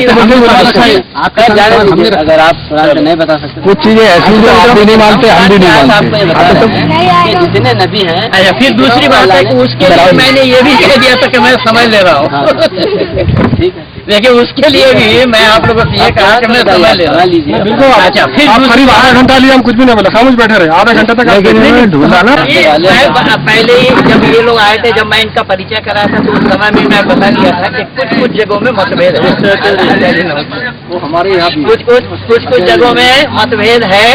आप अगर आप कुरान से नहीं बता सकते, कुछ चीजें ऐसी जो आप भी नहीं मानते, हम भी नहीं आपको ये बता रहे हैं कि जितने नबी हैं। अच्छा, फिर दूसरी बात है कि उसके लिए मैंने ये भी कह दिया था कि मैं समझ ले रहा हूँ, ठीक है, लेकिन उसके लिए भी मैं आप लोगों से ये कहा कि मैं समझ ले रहा हूँ। बिल्कुल। अच्छा, फिर आप करीब आधा घंटा लिया, हम कुछ भी नहीं बोला, खामोश बैठे रहे आधा घंटा तक। ढूंढा ना मैं पहले ही जब ये लोग आए थे, जब मैं इनका परिचय कराया था, तो उस समय में मैं बता दिया था कि कुछ जगहों में मतभेद है, वो हमारे यहाँ भी कुछ जगहों में मतभेद है।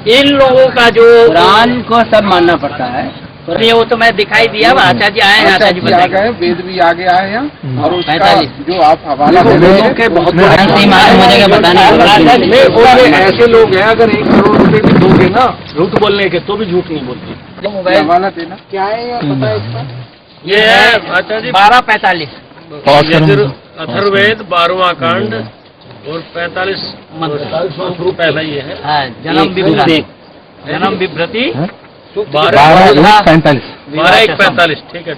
इन लोगों का जो कुरान को सब मानना पड़ता है, नहीं, वो तो मैं दिखाई दिया, आचार्य जी आए हैं, आचार्य जी आ गए, वेद भी आगे आए हैं, और उसका जो आप हवाला वेदों के बहुत ऐसे लोग हैं, अगर 1 करोड़ रुपए भी दोगे ना झूठ बोलने के, तो भी झूठ नहीं बोलते। हवाला देना क्या है यार, पता है इसका? ये है आचार्य जी 12:45 अथर्ववेद 12वां कांड और 45 मंत्र पहला ये है। जन्म विभ्रति 12:45 12:45 ठीक है।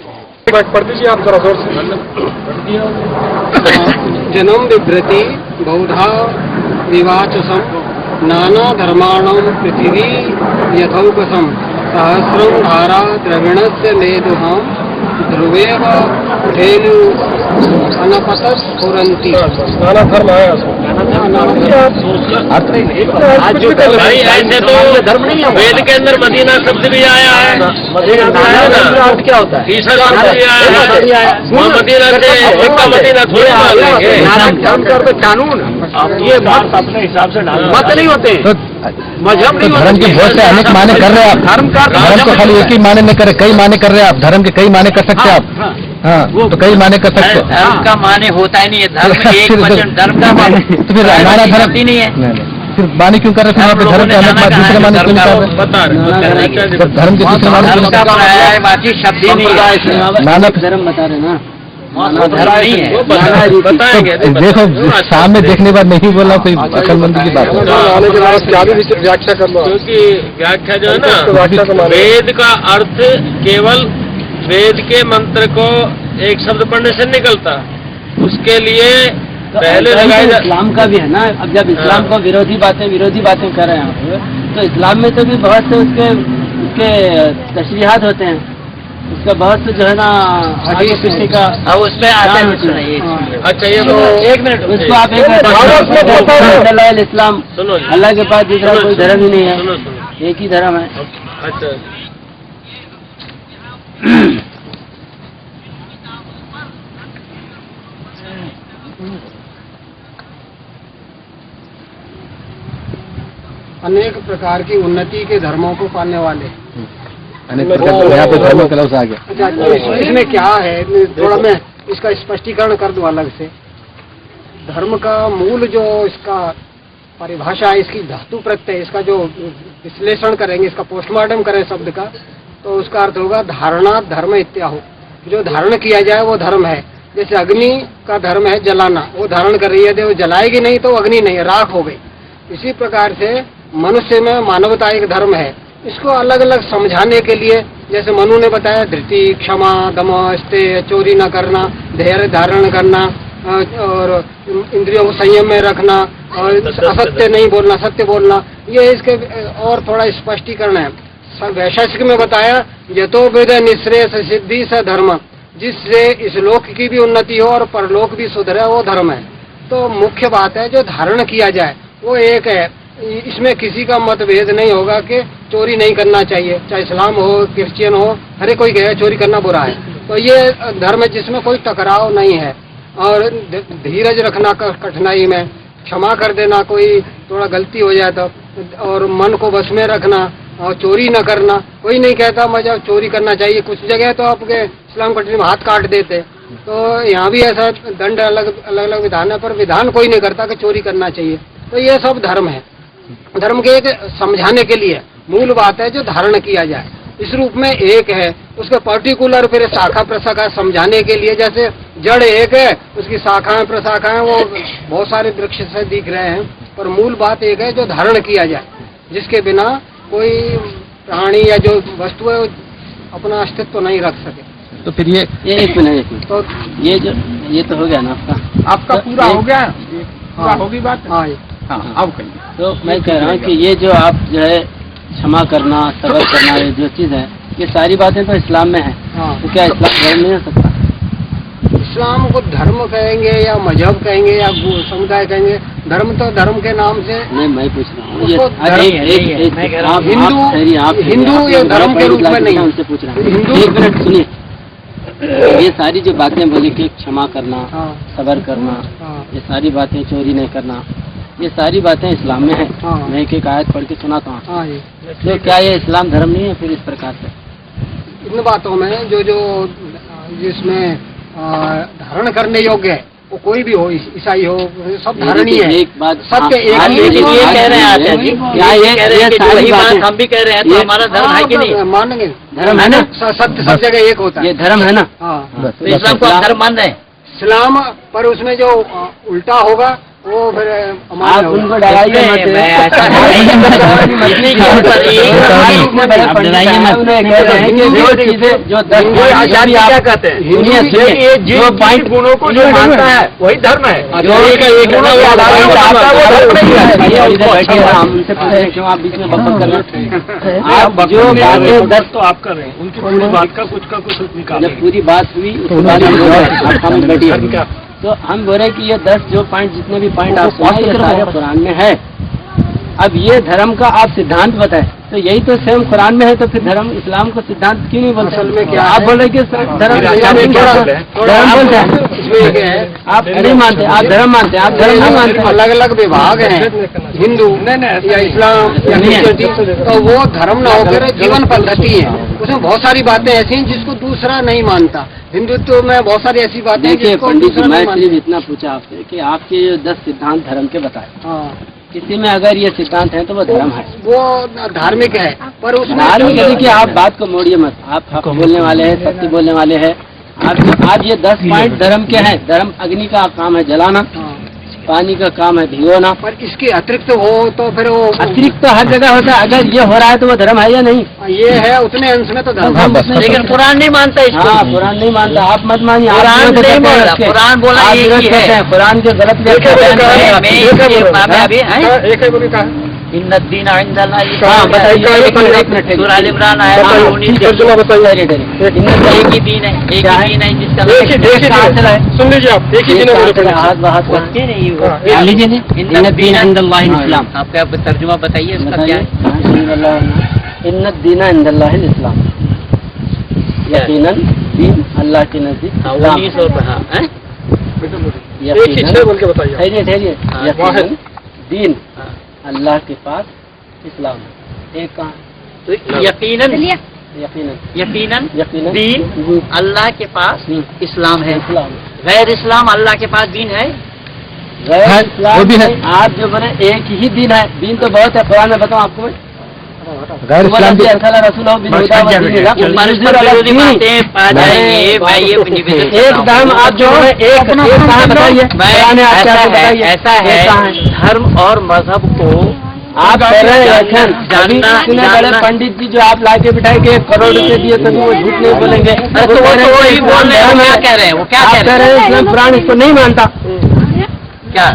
पढ़ दीजिए आप जरा जोर से। जन्म विभ्रति बहुधा विवाचसम नाना धर्माणां पृथिवी यथौकसम सहस्रं धारा द्रविणस्य लेदुहाम ध्रुवेव धेनु अनपतत स्फुरन्ति। नाना धर्म आया भाई, ऐसे तो धर्म नहीं है। वेद के अंदर मदीना शब्द भी आया है, क्या होता है? ईसा शब्द भी आया है, मदीना से मदीना थोड़ी कानून ये बात अपने हिसाब से मत नहीं होते, मजहब नहीं। धर्म के बहुत से अनेक माने कर रहे हैं आप, धर्म को खाली एक ही माने नहीं कर रहे, कई माने कर रहे हैं आप, धर्म के कई माने कर सकते हैं आप। हाँ, तो कई माने कर सकते हैं। धर्म का माने होता ही नहीं है, धर्म एक वचन, धर्म का माने तो फिर हमारा धर्म ही नहीं है, फिर माने क्यों कर रहे थे? आप धर्म के अलग बात दूसरे माने क्यों नहीं कर रहे? बता रहे धर्म के दूसरे माने क्यों नहीं कर रहे? बाकी शब्द ही नहीं है, मानव धर्म बता रहे ना, धर्म नहीं है। बताएंगे। देखो सामने देखने बाद नहीं बोला, कोई अकलमंदी की बात है। आने के बाद क्या भी व्याख्या कर लो, क्योंकि व्याख्या जो है ना, वेद का अर्थ केवल वेद के मंत्र को एक शब्द पढ़ने से निकलता, उसके लिए पहले लगाए इस्लाम का भी है ना। अब जब इस्लाम को विरोधी बातें कर रहे हैं आप, तो इस्लाम में तो भी बहुत से उसके तशरीहात होते हैं, उसका बहुत से जो है ना आगे पीछे का उसमें आते हैं। अच्छा, ये तो एक मिनट, उसको आप एक इस्लाम अल्लाह के पास दूसरा कोई धर्म ही नहीं है, एक ही धर्म है। अच्छा, अनेक प्रकार की उन्नति के धर्मों को पाने वाले। यहाँ पे धर्म का लफ्ज़ आ गया। अच्छा, तो इसमें क्या है, थोड़ा मैं इसका स्पष्टीकरण कर दूं अलग से। धर्म का मूल जो इसका परिभाषा है, इसकी धातु प्रत्यय, इसका जो विश्लेषण करेंगे, इसका पोस्टमार्टम करें शब्द का, तो उसका अर्थ होगा धारणा धर्म इत्याहु। जो धारण किया जाए वो धर्म है। जैसे अग्नि का धर्म है जलाना, वो धारण कर रही है, वो जलाएगी नहीं तो अग्नि नहीं, राख हो गई। इसी प्रकार से मनुष्य में मानवता एक धर्म है। इसको अलग अलग समझाने के लिए, जैसे मनु ने बताया, धृति, क्षमा, दम, स्तेय, चोरी न करना, धैर्य धारण करना, और इंद्रियों को संयम में रखना, और असत्य नहीं बोलना, सत्य बोलना, ये इसके और थोड़ा स्पष्टीकरण है। वैशेषिक में बताया, यतो वेद निःश्रेयस सिद्धि स धर्म, जिससे इस लोक की भी उन्नति हो और परलोक भी सुधरे, वो धर्म है। तो मुख्य बात है जो धारण किया जाए वो एक है। इसमें किसी का मतभेद नहीं होगा कि चोरी नहीं करना चाहिए, चाहे इस्लाम हो, क्रिश्चियन हो, हर कोई कहेगा चोरी करना बुरा है। तो ये धर्म है जिसमें कोई टकराव नहीं है, और धीरज रखना कठिनाई में, क्षमा कर देना कोई थोड़ा गलती हो जाए तो, और मन को बस में रखना, और चोरी न करना। कोई नहीं कहता मजा चोरी करना चाहिए, कुछ जगह तो आपके इस्लाम कंट्री में हाथ काट देते, तो यहाँ भी ऐसा दंड अलग अलग विधान है, पर विधान कोई नहीं करता कि चोरी करना चाहिए। तो ये सब धर्म है, धर्म के एक समझाने के लिए मूल बात है जो धारण किया जाए, इस रूप में एक है, उसके पर्टिकुलर फिर शाखा प्रशाखा समझाने के लिए, जैसे जड़ एक है, उसकी शाखाएं प्रशाखाएं वो बहुत सारे वृक्ष से दिख रहे हैं, पर मूल बात एक है जो धारण किया जाए, जिसके बिना कोई प्राणी या जो वस्तु है अपना अस्तित्व नहीं रख सके। तो फिर ये एक मिनट, तो ये तो हो गया ना आपका पूरा हो गया, पूरा होगी बात। हाँ हाँ अब कहिए। तो मैं कह रहा हूँ कि ये जो आप जो है क्षमा करना, सब्र करना, ये जो चीज़ है, ये सारी बातें तो इस्लाम में है। हाँ। तो क्या इस्लाम धर्म नहीं हो सकता? इस्लाम को धर्म कहेंगे या मजहब कहेंगे या समुदाय कहेंगे, धर्म तो धर्म के नाम से नहीं, मैं पूछ रहा हूँ हिंदू ये धर्म के रूप में नहीं, उनसे पूछ रहा हूँ। एक मिनट सुनिए, ये सारी जो बातें बोली कि क्षमा करना, सब्र करना, ये सारी बातें, चोरी नहीं करना, ये सारी बातें इस्लाम में है। मैं एक आयत पढ़ के सुनाता हूँ। तो क्या ये इस्लाम धर्म नहीं है फिर इस प्रकार से? इन बातों में जो जिसमें धारण करने योग्य है वो कोई भी हो, ईसाई हो, सब धारणीय है। एक बात सबके एक कह रहे हैं आचार्य जी, ये कह रहे हैं कि वही बात हम भी कह रहे हैं, तो हमारा धर्म है कि नहीं? मानेंगे, धर्म है ना, सत्य सब जगह एक होता है, ये धर्म है ना। हाँ, तो इस्लाम को आप धर्म मान रहे हैं? इस्लाम पर उसमें जो उल्टा होगा वो फिर आप उनको डराइए मत, जो पॉइंट गुणों को जो मानता है वही धर्म है। क्यों आप बीच में बकवास कर रहे हैं? आप जो बातें 10 तो आप कर रहे हैं, उनकी पूरी बात का कुछ निकाल, जब पूरी बात हुई उसके बाद हम बैठिए। तो हम बोल रहे हैं कि ये 10 जो पॉइंट, जितने भी पॉइंट आप सुनाए, ये सारे कुरान में है। अब ये धर्म का आप सिद्धांत बताए, तो यही तो स्वयं कुरान में है, तो फिर धर्म इस्लाम को सिद्धांत क्यों नहीं बोलते? असल में क्या आप बोल रहे कि धर्म बोलते हैं, आप नहीं मानते, आप धर्म मानते हैं, आप धर्म नहीं मानते। अलग अलग विभाग हैं, हिंदू या इस्लाम या क्रिश्चियनिटी, तो वो धर्म न होकर जीवन पद्धति है, उसमें बहुत सारी बातें ऐसी हैं जिसको दूसरा नहीं मानता। हिंदुत्व में बहुत सारी ऐसी बातें हैं जिसको दूसरा नहीं मानता। मैं सिर्फ इतना पूछा आपसे कि आपके जो 10 सिद्धांत धर्म के बताए, किसी में अगर ये सिद्धांत है तो वो धर्म है, वो धार्मिक है, पर उसमें धार्मिक है। देखिए आप बात को मोड़िए मत, आप हक बोलने वाले हैं, सत्य बोलने वाले हैं। आप ये 10 पॉइंट धर्म के हैं। धर्म अग्नि का काम है जलाना, पानी का काम है भिगोना, पर इसके अतिरिक्त हो तो फिर वो अतिरिक्त तो हर जगह होता है। अगर ये हो रहा है तो वो धर्म है या नहीं? ये है उतने अंश में तो धर्म है, लेकिन कुरान नहीं मानता इसको। हाँ, कुरान नहीं मानता, आप मत मानिए। कुरान नहीं बोला, कुरान बोला एक ही है, कुरान के गलत इन्नद्दीन इंदल्लाह, हाँ बताइए, सूरह आल इमरान आयत 19 एक ही दीन है, एक ही दीन है जिसका सुन लीजिए आप, एक ही दिन लीजिए इंदल्लाह इस्लाम। आप क्या तर्जुमा बताइए इसका क्या है? इन्नद्दीन इंदल्लाह इस्लाम, यकीनन दीन अल्लाह के नजदीक। 19 बोल के बताइए। ठहरिए, यकीनन दीन अल्लाह के पास इस्लाम है। एक कहाँ? तो यकीनन यकीनन दीन अल्लाह के पास इस्लाम है। इस्लाम, गैर इस्लाम अल्लाह के पास दीन है? गैर इस्लाम भी है। आप जो बोले एक ही दीन है, दीन तो बहुत है। कुरान में बताऊँ आपको, गैर इस्लाम भी एक धर्म आप जो है एक बताइए, ऐसा है धर्म और मजहब को आप कह रहे हैं पंडित जी जो आप लाके बिठाएंगे 1 करोड़ रुपए दिए तभी वो झूठ नहीं बोलेंगे। तो वही बोल रहे हैं, क्या कह रहे हैं? वो क्या कह रहे हैं? इस्लाम कुरान इसको नहीं मानता। क्या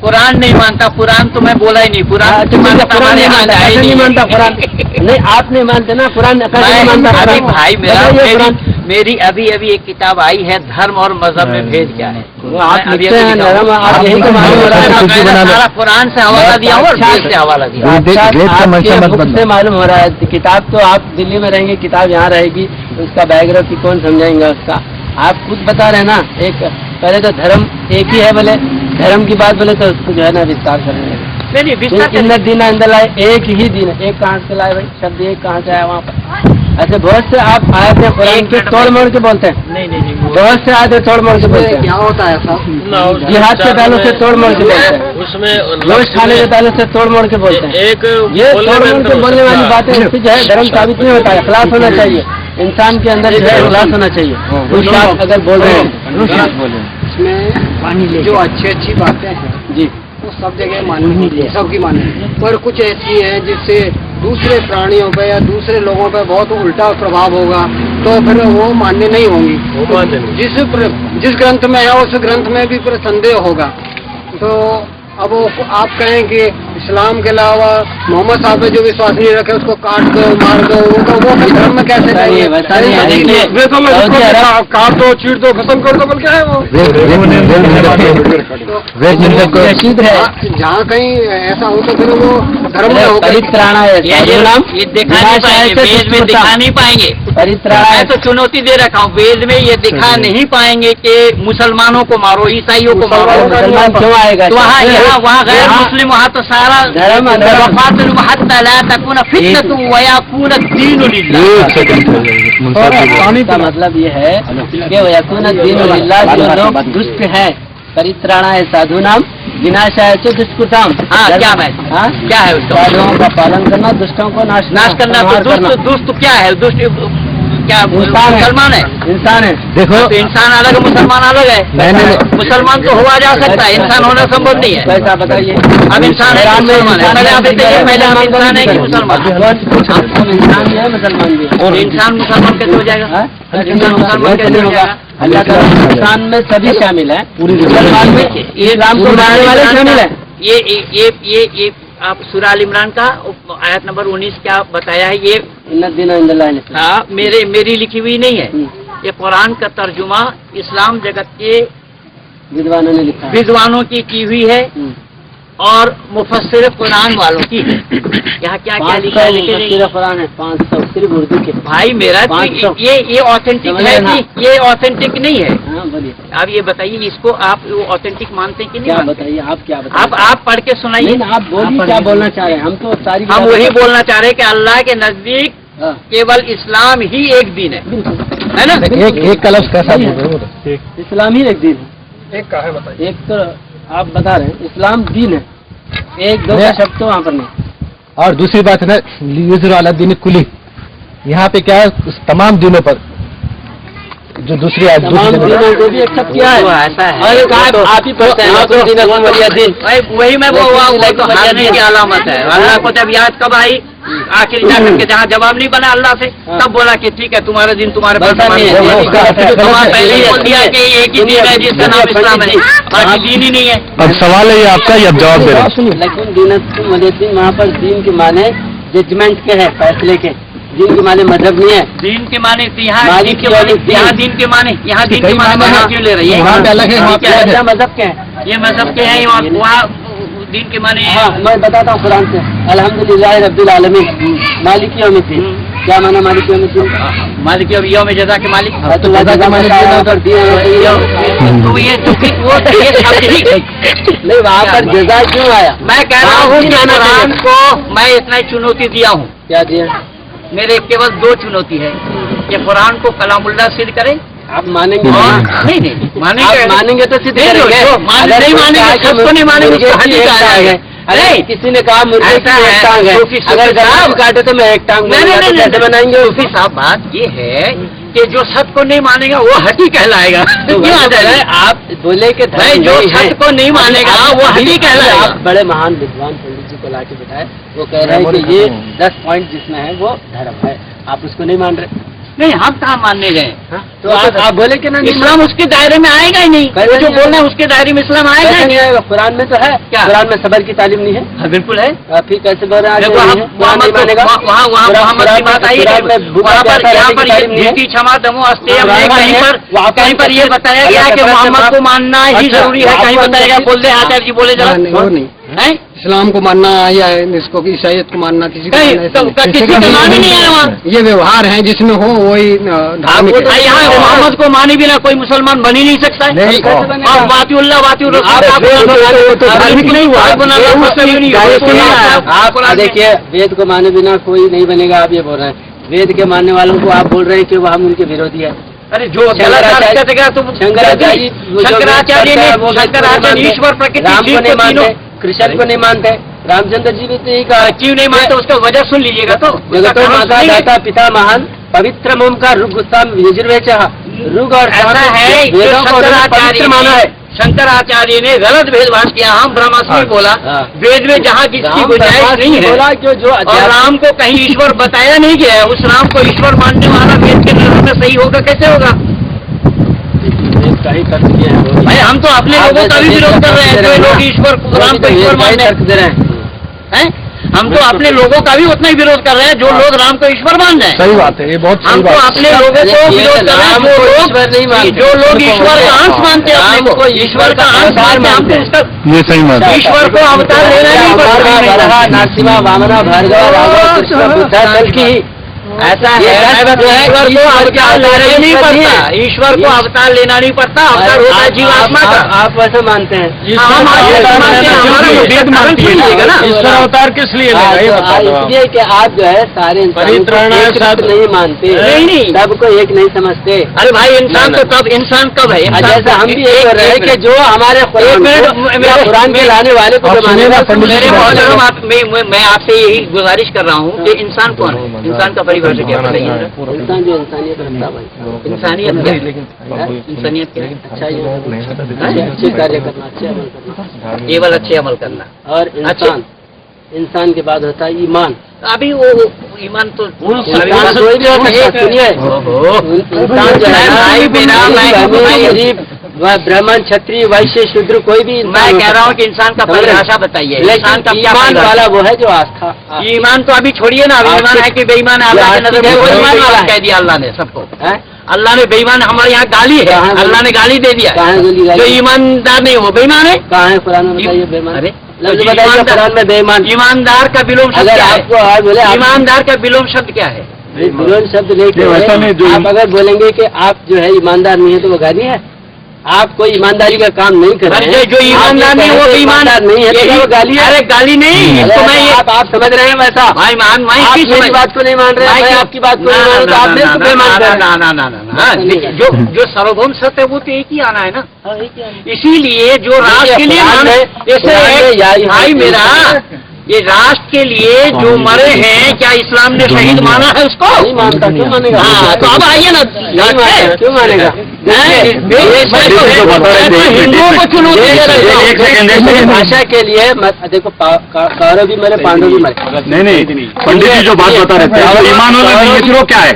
कुरान नहीं मानता? कुरान तो मैं बोला ही नहीं, कुरान तो कुरान नहीं मानता, ऐसे नहीं मानता कुरान। नहीं, आप नहीं मानते ना कुरान, नहीं मानता अभी भाई मेरा मेरी अभी अभी एक किताब आई है, धर्म और मजहब में भेद क्या है। वो आप लिखते हैं नरम, आप यही तो मालूम हो रहा है। मैंने सारा कुरान से हवाला दिया हूँ और वेद से हवाला दिया। आपके बुक से मालूम हो रहा है। किताब तो आप दिल्ली में रहेंगे, किताब यहाँ रहेगी, उसका बैकग्राउंड कौन समझाएंगा उसका। आप खुद बता रहे हैं ना, एक पहले तो धर्म एक ही है, बोले धर्म की बात बोले तो उसको जो है ना विस्तार करने लगे। इन्ना दिन अंदर लाए, एक ही दिन, एक कहाँ से लाए भाई, शब्द एक कहाँ से आया वहाँ पर। ऐसे बहुत से आप आए थे कुरान के तोड़ मोड़ के बोलते हैं। नहीं बहुत से आए थे तोड़ मोड़ के बोलते हैं। क्या होता है साहब, जिहाद के पहलू से तोड़ मोड़ के बोलते हैं, उसमें गोश्त खाने के पहलू से तोड़ मोड़ के बोलते हैं। एक ये तोड़ मोड़ के बोलने वाली बातें इससे जो है धर्म साबित नहीं होता है। इखलास होना चाहिए, इंसान के अंदर जो है इखलास होना चाहिए। कुछ बात अगर बोल रहे हैं इसमें जो अच्छी बातें हैं जी, वो सब जगह माननी चाहिए, सबकी माननी, पर कुछ ऐसी हैं जिससे दूसरे प्राणियों पे या दूसरे लोगों पे बहुत उल्टा प्रभाव होगा, तो फिर वो मान्य नहीं होंगी। जिस ग्रंथ में है उस ग्रंथ में भी फिर संदेह होगा। तो अब वो आप कहें कि इस्लाम के अलावा मोहम्मद साहब पे जो विश्वास नहीं रखे उसको काट दो, मार दो, वो धर्म में कैसे करेंगे? काट दो, चीट दो, खत्म कर दो, क्या है वो? जहाँ कहीं ऐसा हो तो फिर वो धर्म में होगा। परित्राणा है, ये दिखा नहीं पाएंगे। परित्राणा मैं तो चुनौती दे रखा हूँ, वेद में ये दिखा नहीं पाएंगे कि मुसलमानों को मारो, ईसाइयों को मारो। मुसलमान क्यों आएगा? तो वहाँ गैर मुस्लिम, वहाँ तो सारा धर्म का मतलब ये है कि वयकून दीन लिल्लाह, जो लोग दुष्ट है, परित्राणा है साधु नाम, विनाशाय च दुष्कृताम। हाँ, क्या है? हाँ, क्या है उसका? साधुओं का पालन करना, दुष्टों को नाश करना। तो दुष्ट क्या है? दुष्ट क्या मुसलमान है? इंसान है। देखो तो इंसान अलग, मुसलमान अलग है। मुसलमान तो हुआ जा सकता है, इंसान होना संभव नहीं है। कैसा बताइए? अब इंसान है, मुसलमान है, पहले आप बताइए, पहले हम इंसान है कि मुसलमान? इंसान भी है, मुसलमान भी है। और इंसान मुसलमान कैसे हो जाएगा? इंसान मुसलमान कैसे हो जाएगा? अल्लाह का इंसान में सभी शामिल है, पूरी मुसलमान में ये राम को मानने वाले शामिल है। ये आप सूरह अल इमरान का आयत नंबर 19 क्या बताया है? ये हाँ, मेरी लिखी हुई नहीं है, ये कुरान का तर्जुमा इस्लाम जगत के विद्वानों ने लिखा, विद्वानों की हुई है और मुफस्सिर कुरान वालों की है। यहाँ क्या क्या लिखा है? मुफस्सिर कुरान है 500 सिर्फ उर्दू के। भाई मेरा ये ऑथेंटिक है कि ये ऑथेंटिक नहीं है? हाँ बोलिए। आप ये बताइए, इसको आप ऑथेंटिक मानते हैं कि नहीं? क्या बताइए, आप क्या बताइए? आप पढ़ के सुनाइए। आप बोलिए क्या बोलना चाह रहे हैं। हम तो सारी हम वही बोलना चाह रहे हैं कि अल्लाह के नजदीक केवल इस्लाम ही एक दिन है ना? एक का लफ्ज़ कैसा है? इस्लाम ही एक दिन है। एक का है बताइए। एक तो आप बता रहे हैं इस्लाम दीन है, एक दो का शब्द तो वहाँ पर नहीं। और दूसरी बात है ना, लियुज़्र अला दीन कुल्ली, यहाँ पे क्या है, तमाम दिनों पर जो दूसरी को भी एक्सेप्ट किया है। ऐसा है, आप ही पढ़ते हैं वही मैं वो हारने की अलामत है। अल्लाह को जब याद कब आई, आखिर जाकर के जहाँ जवाब नहीं बना अल्लाह से, तब बोला कि ठीक है तुम्हारा दिन तुम्हारे पास पहले ही बोल दिया कि एक ही दिन है जिसका नाम इस्लाम है, बाकी दीन ही नहीं है। अब सवाल है ये आपका, ये अब जवाब दे रहा हूँ। लेकिन वहाँ पर दीन के माने जजमेंट के है, फैसले के। दीन के माने मजहब नहीं है। दीन के माने यहाँ दीन के माने यहाँ दीन के माने क्यों ले रही है? मजहब के हैं, ये मजहब के हैं, वहाँ दीन के माने। हाँ, मैं बताता हूँ कुरान से, अल्हम्दुलिल्लाह रब्बिल आलमीन मालिक यौमिद्दीन। क्या माना मालिक यौमिद्दीन? मालिक यौम जज़ा के मालिक। तो वजह का मालिक तो ये वो नहीं, वहाँ पर जज़ा क्यों आया? मैं कह रहा हूँ कि कुरान को मैं इतना चुनौती दिया हूँ। क्या दिया? मेरे केवल 2 चुनौती है कि कुरान को कलामुल्लाह सिद्ध करें। आप मानेंगे? नहीं मानेंगे तो सिद्ध करेंगे। नहीं मानेंगे, सबको नहीं मानेंगे। अरे किसी ने कहा मुर्गे की एक टांग है, अगर गला काटे तो मैं एक टांग कैसे बनाएंगे? सूफी साहब, बात ये है कि जो सत्य को नहीं मानेगा वो हटी कहलाएगा। आप बोले कि जो सत्य को नहीं मानेगा वो हटी कहलाएगा। आप बड़े महान विद्वान पंडित जी को लाके बिठाए, वो कह रहे हैं कि ये 10 पॉइंट जिसमें है वो धर्म है, आप उसको नहीं मान रहे। नहीं, हम कहाँ मानने गए? तो आप बोले कि ना इस्लाम उसके दायरे में आएगा ही नहीं। वो जो बोल रहे हैं उसके दायरे में इस्लाम आएगा ही नहीं। आएगा? कुरान में तो है क्या? कुरान में सबर की तालीम नहीं है? हाँ, बिल्कुल है। फिर कैसे बोल रहे हैं? देखो, वहाँ मोहम्मद की बात आई है। वहाँ पर यहाँ पर जिसकी क्षमा दमो अस्ते कहीं पर ये बताया गया कि मोहम्मद को मानना ही जरूरी है। कहीं बताया गया? बोल दे आचार्य जी, बोले जरा। नहीं, इस्लाम को मानना या इसको ईसाईयत को मानना किसी को मान ही नहीं है वहाँ। ये व्यवहार है जिसमें हो वही धार्मिक है। यहाँ मोहम्मद को माने बिना कोई मुसलमान बन ही नहीं सकता है। और वातिउल्लाह धार्मिक नहीं हुआ। आप देखिए, वेद को माने बिना कोई नहीं बनेगा, आप ये बोल रहे हैं। वेद के मानने वालों को आप बोल रहे हैं कि वो हम उनके विरोधी है। अरे जो शंकराचार्य ईश्वर प्रकृति कृष्ण को नहीं मानते, रामचंद्र जी भी तो यही कहा। क्यों नहीं मानते? उसका वजह सुन लीजिएगा। तो माता दाता पिता महान पवित्र मोम का ऋग्गुत्तम यजुर्वेद ऋग और ऐसा है शंकराचार्य माना है। शंकराचार्य ने गलत भेदभाव किया। हम ब्रह्मास्त्र बोला वेद में जहाँ जिसकी गुंजाइश नहीं है, जो और राम को कहीं ईश्वर बताया नहीं गया है, उस राम को ईश्वर मानने वाला वेद के निर्णय में सही होगा? कैसे होगा भाई? हम तो अपने लोगों का भी विरोध कर रहे हैं जो लोग ईश्वर राम को ईश्वर मानने दे रहे हैं। हम तो अपने लोगों का भी उतना ही विरोध कर रहे हैं जो लोग राम को ईश्वर मान रहे हैं। सही बात है, ये बहुत हम तो अपने लोगों को विरोध कर रहे हैं जो लोग ईश्वर का अंश मानते हैं, अपने को ईश्वर का अंश मानते हैं। हम तो उसका ये सही बात है। ईश्वर को अवतार लेना नहीं पड़ता। नरसिम्हा वामना भार्गव राघव कृष्ण बुद्धा कल की ऐसा है। ईश्वर को अवतार लेना नहीं पड़ता। ईश्वर को अवतार लेना नहीं पड़ता। अवतार होता है जीवात्मा का। आप वैसे मानते हैं? ईश्वर अवतार किस लिए इसलिए कि आप जो है सारे इंसान नहीं मानते, नहीं सबको एक नहीं समझते। अरे भाई, इंसान तो तब इंसान कब है? जैसे हम भी ये कर रहे हैं कि जो हमारे कुरान के लाने वाले को मैं आपसे यही गुजारिश कर रहा हूँ कि इंसान कौन है? इंसान का परिभाषा क्या बताइए? इंसान जो इंसानियत रखता भाई। इंसानियत क्या है? इंसानियत क्या है? अच्छे कार्य करना, अच्छे अमल करना, केवल अच्छे अमल करना। और इंसान के बाद होता है ईमान। अभी वो ईमान तो इंसान कोई भी हो सकता है। सुनिए, इंसान जो है गरीब ब्राह्मण क्षत्रिय वैश्य शूद्र कोई भी। मैं कह रहा हूँ कि इंसान का परिभाषा बताइए। इंसान का ईमान वाला वो है जो आस्था। ईमान तो अभी छोड़िए ना। अभी ईमान है कि बेईमान है? अल्लाह के नजर में वो ईमान वाला कह दिया अल्लाह ने सबको। अल्लाह ने बेईमान, हमारे यहाँ गाली है, अल्लाह ने गाली दे दिया। जो ईमानदार नहीं वो बेईमान है। कहाँ है कुरान में? बताइए बेईमान। अरे कुरान में बेईमान। ईमानदार का विलोम शब्द क्या है? ईमानदार का विलोम शब्द क्या है? विलोम शब्द नहीं। आप अगर बोलेंगे कि आप जो है ईमानदार नहीं है तो वो गाली है। आप कोई ईमानदारी का काम नहीं कर रहे हैं। जो ईमानदार नहीं वो ईमानदार नहीं है तो वो गाली है। अरे गाली नहीं, तो मैं ये आप समझ रहे हैं वैसा। भाई आप मेरी बात को नहीं मान रहे हैं, मैं आपकी बात को नहीं मान रहा, आप मेरे को बेईमान कर रहे हैं। जो सार्वभौम सत्य है वो तो एक ही आना है ना। इसीलिए जो राष्ट्र के लिए माने, जैसे भाई मेरा ये राष्ट्र के लिए जो मरे हैं, क्या इस्लाम ने शहीद माना है उसको? नहीं मानता। क्यों मानेगा? हाँ, तो अब आइए ना। क्यों मानेगा? हिंदुओं को चुनौती दे रहे हैं भाषा के लिए। देखो, कौरव भी मरे, पांडव भी मरे। नहीं, पंडित जी जो बात बता रहे थे, ईमान वाला नहीं है फिर वो क्या है?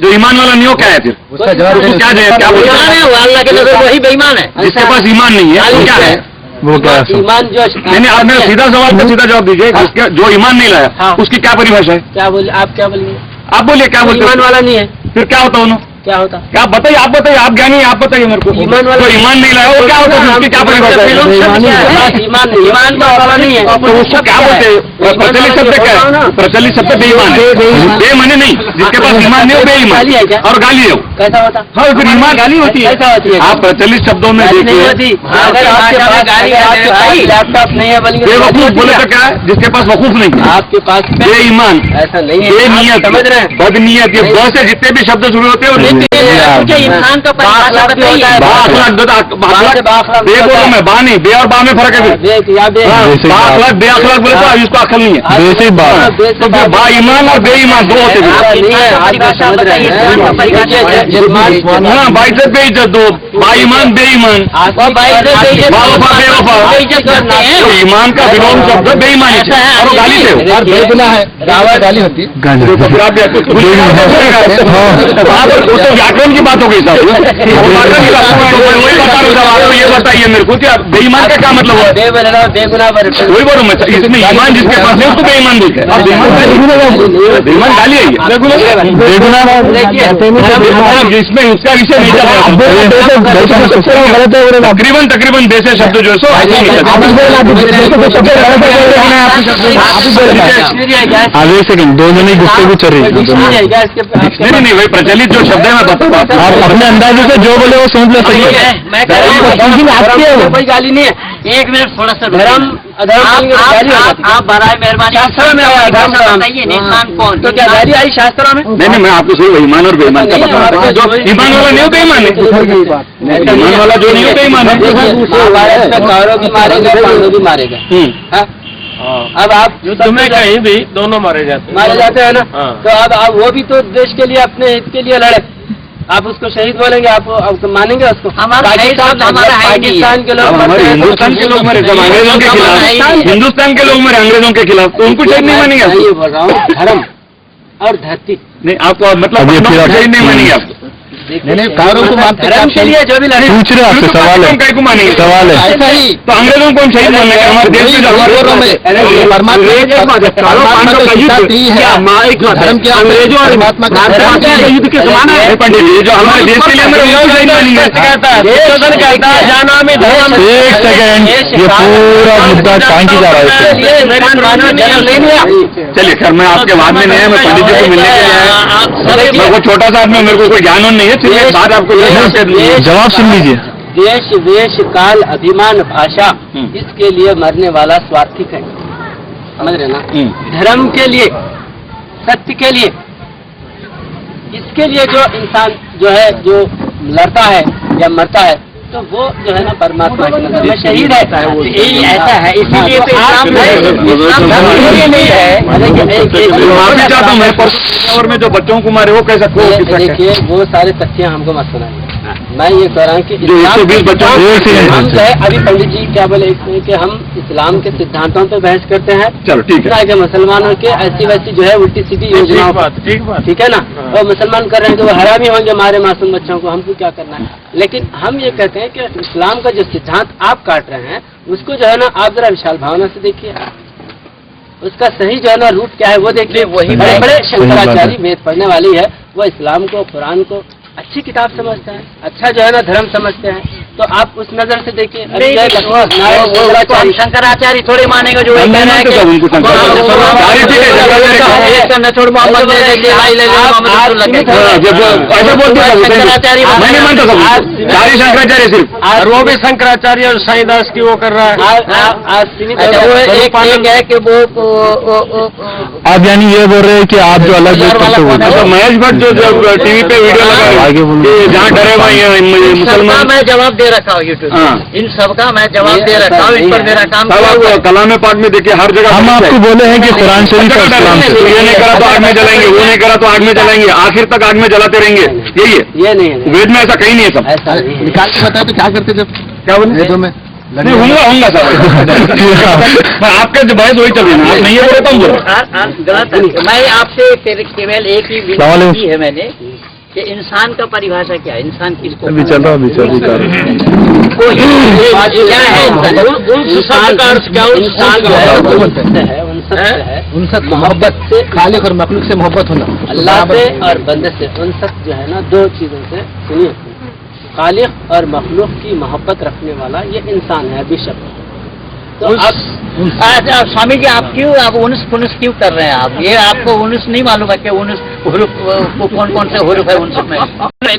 जो ईमान वाला नहीं हो क्या है फिर? क्या बोल रहे हैं? अल्लाह के नजर वही बेईमान है। जिसके पास ईमान नहीं है वो क्या है? वो क्या है? ईमान जो नहीं, आप मेरा सीधा सवाल का सीधा जवाब दीजिए। जो ईमान नहीं लाया उसकी क्या परिभाषा है? क्या बोले? आप क्या बोलेंगे? आप बोलिए क्या बोलते? ईमान वाला नहीं है फिर क्या होता उन्होंने? क्या होता? आप बताइए, आप ज्ञानी हैं, आप बताइए मेरे को। ईमान वाला ईमान नहीं लाया वो क्या होता है? उसकी क्या परिभाषा है? ईमान वाला नहीं है तो उसको क्या बोलते हैं? प्रचलित शब्द क्या है? प्रचलित शब्द बेईमान है। बेईमानी नहीं, जिसके पास ईमान नहीं हो बेईमान और गाली हो। कैसा होता? हाँ, फिर ईमान गाली होती है। कैसा होती है? आप प्रचलित शब्दों में देखिए। अगर आपके पास लैपटॉप नहीं है बेवकूफ बोले तो क्या है? जिसके पास वकूफ नहीं है। आपके पास बेईमान, ऐसा नहीं है। बेनियत, समझ रहे हैं? बदनीयत, ये बहुत से जितने भी शब्द शुरू होते हैं इंसान का परिभाषा बताइए। बे बोलो मैं बा नहीं, बे और बा में फर्क है। बाखलाक बे अखलाक बोले तो इसको अकल नहीं है। बेसिक बात तो बा ईमान और बे ईमान दो होते हैं। हाँ, बाइज्जत बेइज्जत दो, बा ईमान बे ईमान, बावफा बेवफा। ईमान का विलोम शब्द बेईमानी और गाली से और बेगुनाह है, गावा गाली होती है। व्याकरण की बात हो गई साहब, वही बता रहा हूँ। ये बताइए मेरे को क्या बेईमान का क्या मतलब है? वही बोलो मैं, इसमें ईमान जिसके पास है उसको बेईमान बोलते हैं। बेईमान गाली है जिसमें उसका विषय नहीं चल रहा। तकरीबन देश शब्द जो है सो आगे सेकंड दो जने गुफ्तगू चल रही है। नहीं वही प्रचलित जो शब्द है मैं बता, आप अपने अंदाजे से जो बोले वो समझ लो। सही है, कोई गाली नहीं है। एक मिनट थोड़ा सा धर्म आप बराए मेहरबानी शास्त्रों में बताइए इंसान कौन, तो क्या गाली आई शास्त्रों में? नहीं मैं आपको सिर्फ ईमान और बेईमान का बता रहा हूँ। जो ईमान वाला नहीं हो बेईमान है, ईमान वाला जो नहीं हो बेईमान है। कौरों भी मारेगा, पांडव भी मारेगा। अब आप युद्ध में कहीं भी दोनों मारे जाते हैं ना। तो अब वो भी तो देश के लिए, अपने हित के लिए लड़े। आप उसको शहीद बोलेंगे, आप मानेंगे उसको? पाकिस्तान के लोग, हिंदुस्तान के लोग मरे जब अंग्रेजों के खिलाफ, हिंदुस्तान के लोग मरे अंग्रेजों के खिलाफ, तो उनको शहीद नहीं मानेंगे? ये बोल रहा हूँ, धर्म और धरती नहीं आपको मतलब शहीद नहीं मानेंगे आप? नहीं कारों को मानते धर्म के लिए जो भी लड़े। पूछ रहे आपसे सवाल है, कहीं को मानेंगे? सवाल है ऐसा ही तो अंग्रेजों को हम शहीद मानेंगे? हमारे देश में धर्म क्या नहीं है, अंग्रेजों और परमात्मा का युद्ध के समान है पंडित जी। जो हमारे देश के लिए हमारे उनको शहीद मानेंगे? एक सेकेंड, ये पूरा मुद्दा टांग की जा रहा है। चलिए खैर मैं आपके बाद में नहीं है, मैं पंडित जी को मिलने के लिए आया। मैं वो छोटा सा आदमी, मेरे को कोई ज्ञान नहीं है। चलिए बात आपको जवाब सुन लीजिए। देश वेश काल अभिमान भाषा, इसके लिए मरने वाला स्वार्थी है, समझ रहे ना? धर्म के लिए, सत्य के लिए, इसके लिए जो इंसान जो है जो लड़ता है या मरता है, तो वो जो है ना परमात्मा की नजर में शहीद है। यही ऐसा है, इसीलिए तो इस्लाम नहीं है। माफी चाहता हूँ मैं, और में जो बच्चों को मारे वो कैसा? देखिए वो सारे तथ्य हमको मत सुनाइए। मैं ये कह रहा हूँ कि जो 120 बच्चों हम जो है अभी पंडित जी क्या बोले इसमें कि हम इस्लाम के सिद्धांतों पर बहस करते हैं। चलो ठीक है कि मुसलमानों के ऐसी वैसी जो है उल्टी सीधी योजनाओं पर, ठीक है ना? वो मुसलमान कर रहे हैं तो वो हरामी होंगे हमारे मासूम बच्चों को, हमको क्या करना है? लेकिन हम ये कहते हैं कि इस्लाम का जो सिद्धांत आप काट रहे हैं उसको जो है ना आप जरा विशाल भावना से देखिए, उसका सही जो है ना रूप क्या है वो देखिए। वही बड़े बड़े शंकराचार्य वेद पढ़ने वाली है, वो इस्लाम को, कुरान को अच्छी किताब समझते हैं, अच्छा जो है ना धर्म समझते हैं। तो आप उस नजर से देखिए। शंकराचार्य थोड़ी मानेगा जो शंकराचार्य सिर्फ, और वो भी शंकराचार्य और साईदास की वो कर रहा है। आप यानी ये बोल रहे हैं कि आप जो अलग महेश भट्ट जो टीवी पे वीडियो लगा जहाँ डरे हुए मुसलमान, मैं जवाब दे रखा हूँ यूट्यूब, इन सबका मैं जवाब दे रखा हूँ, इन पर मेरा काम। कलाम पाक में देखिए हर जगह हम आपको बोले हैं कि कुरान शरीफ ये नहीं करा तो आग में जलाएंगे, वो नहीं करा तो आग में जलाएंगे, आखिर तक आग में जलाते रहेंगे। यही है, ये नहीं है वेद में ऐसा कहीं नहीं है। सब निकाल के बताया तो क्या करते जब क्या बोले वेदों में? नहीं होंगे सर आपके जो बहस वही चल रही है, आप नहीं बोले तो मैं आपसे केवल एक ही विनती की है मैंने कि इंसान का परिभाषा क्या है, इंसान किसको चल रहा उनसत मोहब्बत से, खालिक और मखलूक से मोहब्बत होना, अल्लाह से और बंदे से। उनसत जो है ना दो चीजों से, सुनिए, खालिक और मखलूक की मोहब्बत रखने वाला ये इंसान है, बिशप। तो अब स्वामी जी आप क्यों आप उन्स पुनस क्यों कर रहे हैं? आप ये आपको उन्स नहीं मालूम है कि उन्स हुरूफ को कौन कौन से हुरूफ है उनसे में?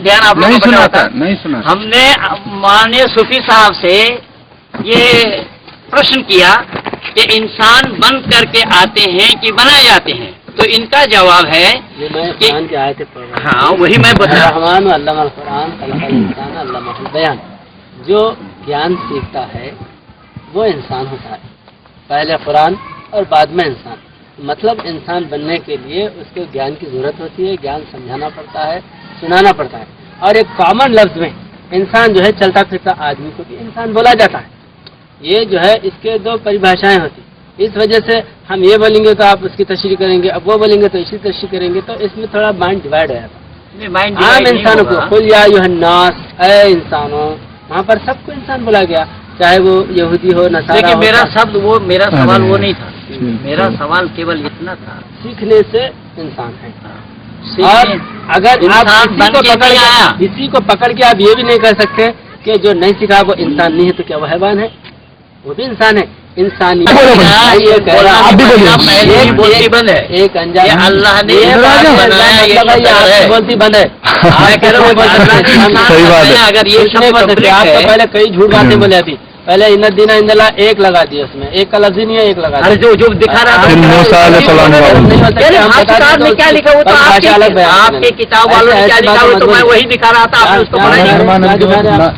ध्यान आप नहीं सुना था, नहीं सुना। हमने माननीय सूफी साहब से ये प्रश्न किया कि इंसान बन करके आते हैं कि बनाए जाते हैं? तो इनका जवाब है ये मैं कि कुरान के आयत पढ़ रहा हूँ। हाँ वही मैं बता रहमान अल्लामा अल कुरान खलक़ल इंसान अल्लामा अल बयान। जो ज्ञान सीखता है वो इंसान होता है, पहले कुरान और बाद में इंसान। मतलब इंसान बनने के लिए उसके ज्ञान की जरूरत होती है, ज्ञान समझाना पड़ता है, सुनाना पड़ता है। और एक कॉमन लफ्ज में इंसान जो है चलता फिरता आदमी को भी इंसान बोला जाता है। ये जो है इसके दो परिभाषाएं होती। इस वजह से हम ये बोलेंगे तो आप उसकी तशरीह करेंगे, अब वो बोलेंगे तो इसी तशरीह करेंगे, तो इसमें थोड़ा माइंड डिवाइड हो जाता है। आम इंसानों को कुल या अय्युहन्नास, ऐ इंसानों, वहाँ पर सबको इंसान बोला गया, चाहे वो यहूदी हो, नसारा हो। लेकिन मेरा शब्द वो, मेरा सवाल वो नहीं था। मेरा सवाल केवल इतना था, सीखने से इंसान है। और अगर आप किसी को पकड़ के आप ये भी नहीं कर सकते कि जो नहीं सीखा वो इंसान नहीं है, तो क्या वो हैवान है? वो भी इंसान है। इंसानी एक अनजान अल्लाह ने बोलती बंद है। अगर ये आपको पहले कई झूठ बातें बोले, अभी पहले इन्नदीना इंदला एक लगा दिया, उसमें एक का लफ्ज ही नहीं है, एक लगा दिया। जो दिखा रहा था क्या लिखा हुआ था आपके किताब वालों ने, क्या लिखा हुआ तो मैं वही दिखा रहा था, आपने उसको पढ़ा।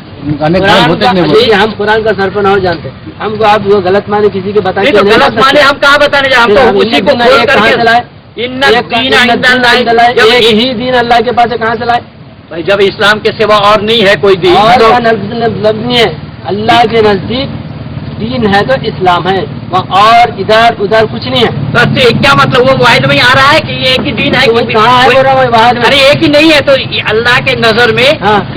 हम कुरान का सरपन और जानते, हमको आप वो गलत माने किसी के बताए तो गलत माने हम कहाँ बताने जाए, हम तो उसी को खोल करके चलाए। एक ही दीन अल्लाह के पास कहाँ चलाए भाई? जब इस्लाम के सिवा और नहीं है कोई दीन, लफ्ज नहीं है। अल्लाह के नजदीक दीन है तो इस्लाम है, वहाँ और इधर उधर कुछ नहीं है। तो क्या मतलब वो वाहिद में आ रहा है कि ये एक ही दीन है? कहाँ है? अरे एक ही नहीं है, तो अल्लाह के नजर में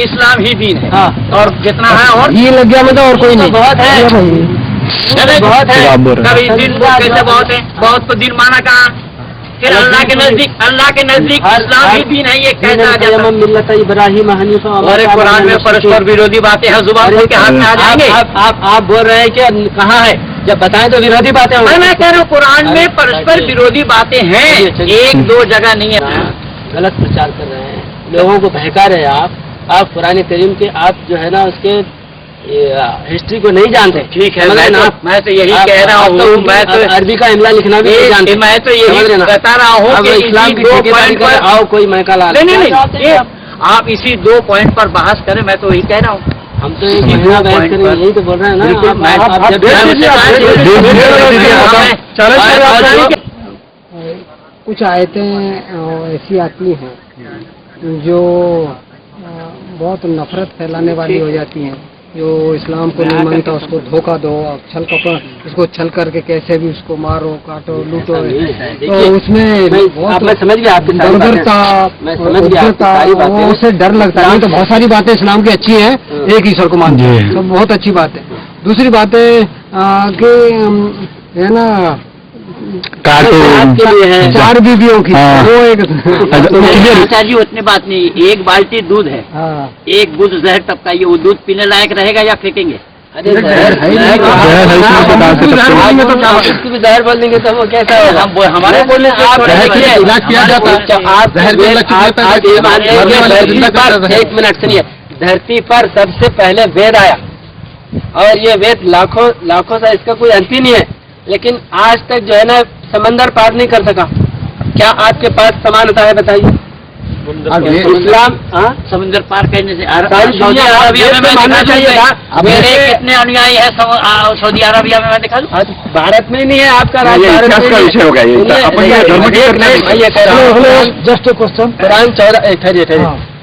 इस्लाम ही दीन है। और जितना है और ये लग गया मतलब और कोई नहीं, बहुत है, बहुत है। कभी दिन को कैसे बहुत है, बहुत को दिन माना कहाँ? फिर अल्लाह के नजदीक इस्लाम ही दीन है, ये कैसा आ जाता है? मिल्लत इब्राहीम हनीफा। हमारे कुरान में परस्पर विरोधी बातें हैं, जुबान के हाथ में आ जाएंगे। आप बोल रहे हैं कि कहाँ है? जब बताएं तो विरोधी बातें। मैं कह रहा हूँ कुरान में परस्पर विरोधी बातें हैं, एक दो जगह नहीं है। गलत प्रचार कर रहे हैं, लोगों को बहका रहे हैं आप कुरान करीम के, आप जो है ना उसके हिस्ट्री को नहीं जानते। ठीक है, मैं तो यही कह रहा हूँ, मैं तो अरबी का इमला लिखना भी नहीं जानते। मैं तो यही बता रहा हूँ कि इस्लाम की 2 पॉइंट पर आओ, कोई मैका ला नहीं, आप इसी 2 पॉइंट पर बहस करें, मैं तो यही कह रहा हूँ। हम तो एक महीना बहस करेंगे, यही तो बोल रहे हैं ना। कुछ आयतें ऐसी आती हैं जो बहुत नफरत फैलाने वाली हो जाती हैं। जो इस्लाम को नहीं मानता उसको धोखा दो, छल कपड़ उसको छल करके कैसे भी उसको मारो, काटो, लूटो। तो उसमें बहुत समझ गया, उससे डर लगता है। तो बहुत सारी बातें इस्लाम की अच्छी हैं, एक ईश्वर को मानते हैं, सब बहुत अच्छी बात है। दूसरी बात है कि है ना, चार बीवियों की वो एक जी उतनी बात नहीं। एक बाल्टी दूध है, एक दूध जहर टपका, ये वो दूध पीने लायक रहेगा या फेंकेंगे? अरे जहर बोल देंगे तो वो कैसा होगा? हमारे बोलने एक मिनट सुनिए, धरती पर सबसे पहले वेद आया और ये वेद लाखों था, इसका कोई अंत ही नहीं है। लेकिन आज तक जो है ना समंदर पार नहीं कर सका। क्या आपके पास समानता है बताइए? इस्लाम समंदर पार करने से सऊदी अरबिया में मानना चाहिए था। मेरे कितने अनुयायी है सऊदी अरबिया में, मैं दिखा दूं? भारत में नहीं है आपका राज्य, का विषय होगा जस्ट क्वेश्चन। कुरान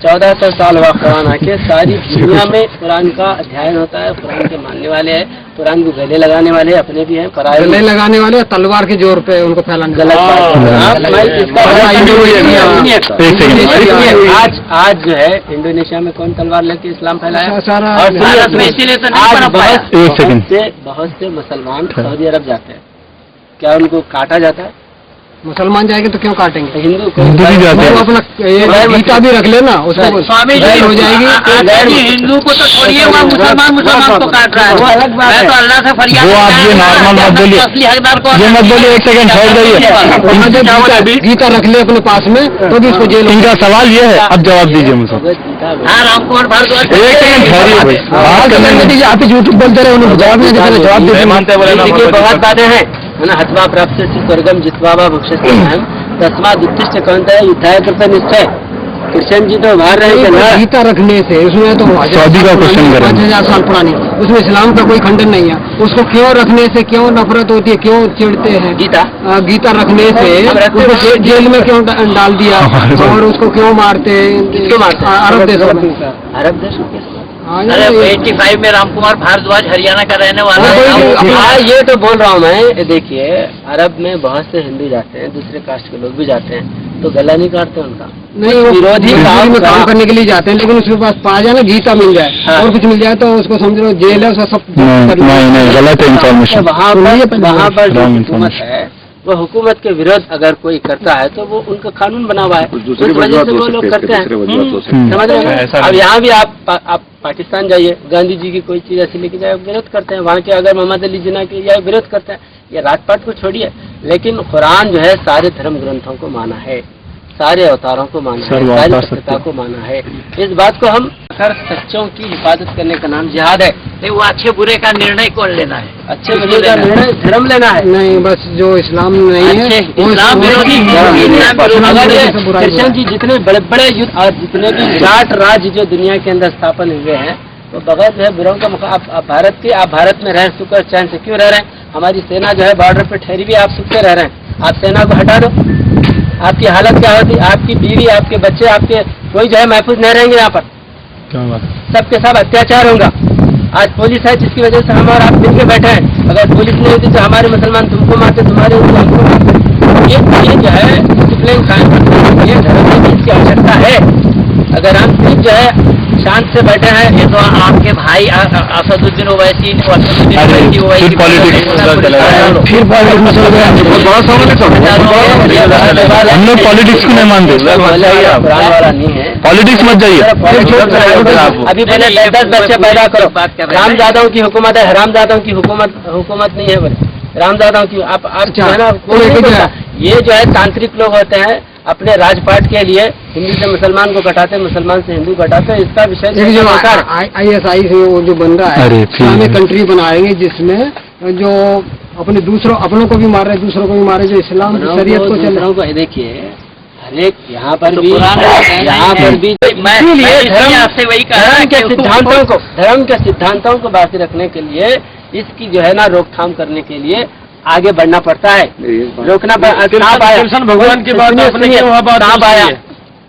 1400 साल हुआ कुरान आके, सारी दुनिया में कुरान का अध्ययन होता है, कुरान के मानने वाले हैं, कुरान को गले लगाने वाले अपने भी हैं, पराये गले लगाने वाले तलवार के जोर पे उनको फैलाने। गलत आज जो है इंडोनेशिया में कौन तलवार लेके इस्लाम फैलाया? बहुत से मुसलमान सऊदी अरब जाते हैं, क्या उनको काटा जाता है? मुसलमान जाएंगे तो क्यों काटेंगे? हिंदू भी जाते हैं, अपना गीता भी रख लेना, उसको स्वामी जी हो जाएगी। हिंदू को तो छोड़िए, वहाँ मुसलमान को काट रहा है, वो अलग बात है। तो अल्लाह से फरियाद, वो आप ये नॉर्मल मत बोलिए, ये मत बोलिए, एक सेकंड ठहर जाइए। गीता रख ले अपने पास में तो भी उसको जेल। इनका सवाल ये है, अब जवाब दीजिए मुझे। एक सेकंड ठहरिए, बात करने दीजिए। आप झूठ बोलते रहे, उन्होंने जवाब नहीं दिया, जवाब दीजिए। बहुत बातें हैं ना, हतवा प्राप्त स्वर्गम जितवा भक्षति तस्मात् उत्तिष्ठ कौन्तेय युद्धाय कृत निश्चय। कृष्ण जी तो बाहर रहे थे ना, गीता रखने से उसमें तो सऊदी का क्वेश्चन करें। 5000 साल पुरानी, उसमें इस्लाम का कोई खंडन नहीं है। उसको क्यों रखने से क्यों नफरत होती है, क्यों चिढ़ते हैं? गीता रखने से उसको जेल में क्यों डाल दिया और उसको क्यों मारते हैं? किसको मारते हैं? अरब देशों में। अरब देशों के अरे 85 में रामकुमार भारद्वाज हरियाणा का रहने वाला है। हाँ, ये तो बोल रहा हूँ मैं। देखिए, अरब में बहुत से हिंदू जाते हैं, दूसरे कास्ट के लोग भी जाते हैं, तो गला नहीं काटते उनका। नहीं, वो विरोधी काम करने के लिए जाते हैं, लेकिन उसके पास पा जाए ना गीता मिल जाए और कुछ मिल जाए तो उसको समझ लो जेल है, उसका सब नहीं, गलत इन्फॉर्मेशन। वहाँ पर जो हुकूमत है, वो हुकूमत के विरोध अगर कोई करता है तो वो उनका कानून बना हुआ है, उस वजह से वो लोग करते हैं। समझ रहे हैं? अब यहाँ भी आप पाकिस्तान जाइए, गांधी जी की कोई चीज ऐसी लेके जाए विरोध करते हैं, वहाँ के अगर मोहम्मद अली जिन्ना की जाए विरोध करते हैं। ये राजपाट को छोड़िए, लेकिन कुरान जो है सारे धर्म ग्रंथों को माना है, सारे अवतारों को माना है, सारी सत्यता को माना है। इस बात को हम हर सच्चों की हिफाजत करने का नाम जिहाद है। नहीं, वो अच्छे बुरे का निर्णय कौन लेना है? अच्छे बुरे का निर्णय धर्म लेना है। नहीं, बस जो इस्लाम नहीं है इस्लाम विरोधी। अगर कृष्ण जी जितने बड़े बड़े युद्ध और जितने भी विराट राज्य जो दुनिया के अंदर स्थापन हुए हैं, तो बगैर जो है बुरों का आप भारत में रह सुकर चैन से क्यों रह रहे हैं? हमारी सेना जो है बॉर्डर पे ठहरी भी, आप सुख से रह रहे हैं। आप सेना को हटा दो, आपकी हालत क्या होती? आपकी बीवी, आपके बच्चे, आपके कोई जो है महफूज नहीं रहेंगे यहाँ पर। सबके सब अत्याचार होगा। आज पुलिस है जिसकी वजह से हम और आप मिल के बैठे हैं। अगर पुलिस नहीं होती तो हमारे मुसलमान तुमको मारते, तुम्हारे हमको मारते। ये जो है डिसिप्लिन कायम करने के लिए धर्म की इसकी आवश्यकता है। अगर हम सिर्फ जो है शांत से बैठे हैं, ये तो आपके भाई असदुद्दीन ओवैसी हम लोग पॉलिटिक्स को नहीं मानते। पॉलिटिक्स मत जाइए। अभी पहले 10 बच्चे पैदा करो। रामजादाओं की हुकूमत है, हरामजादाओं की हुकूमत नहीं है। बोले रामजादाओं की आप है ना, ये जो है तांत्रिक लोग होते हैं, अपने राजपाट के लिए हिंदू से मुसलमान को कटाते हैं, मुसलमान से हिंदू कटाते हैं। इसका विषय जो ISI से वो जो बन रहा है, इस्लामिक कंट्री बनाएंगे जिसमें जो अपनों को भी मार रहे, दूसरों को भी मारे, जो इस्लाम शरीयत को चल रहा है। देखिए, हर एक यहाँ पर भी धर्म के सिद्धांतों को बाकी रखने के लिए, इसकी जो है ना रोकथाम करने के लिए आगे बढ़ना पड़ता है, रोकना कृष्ण भगवान की बात आपने सांप आया,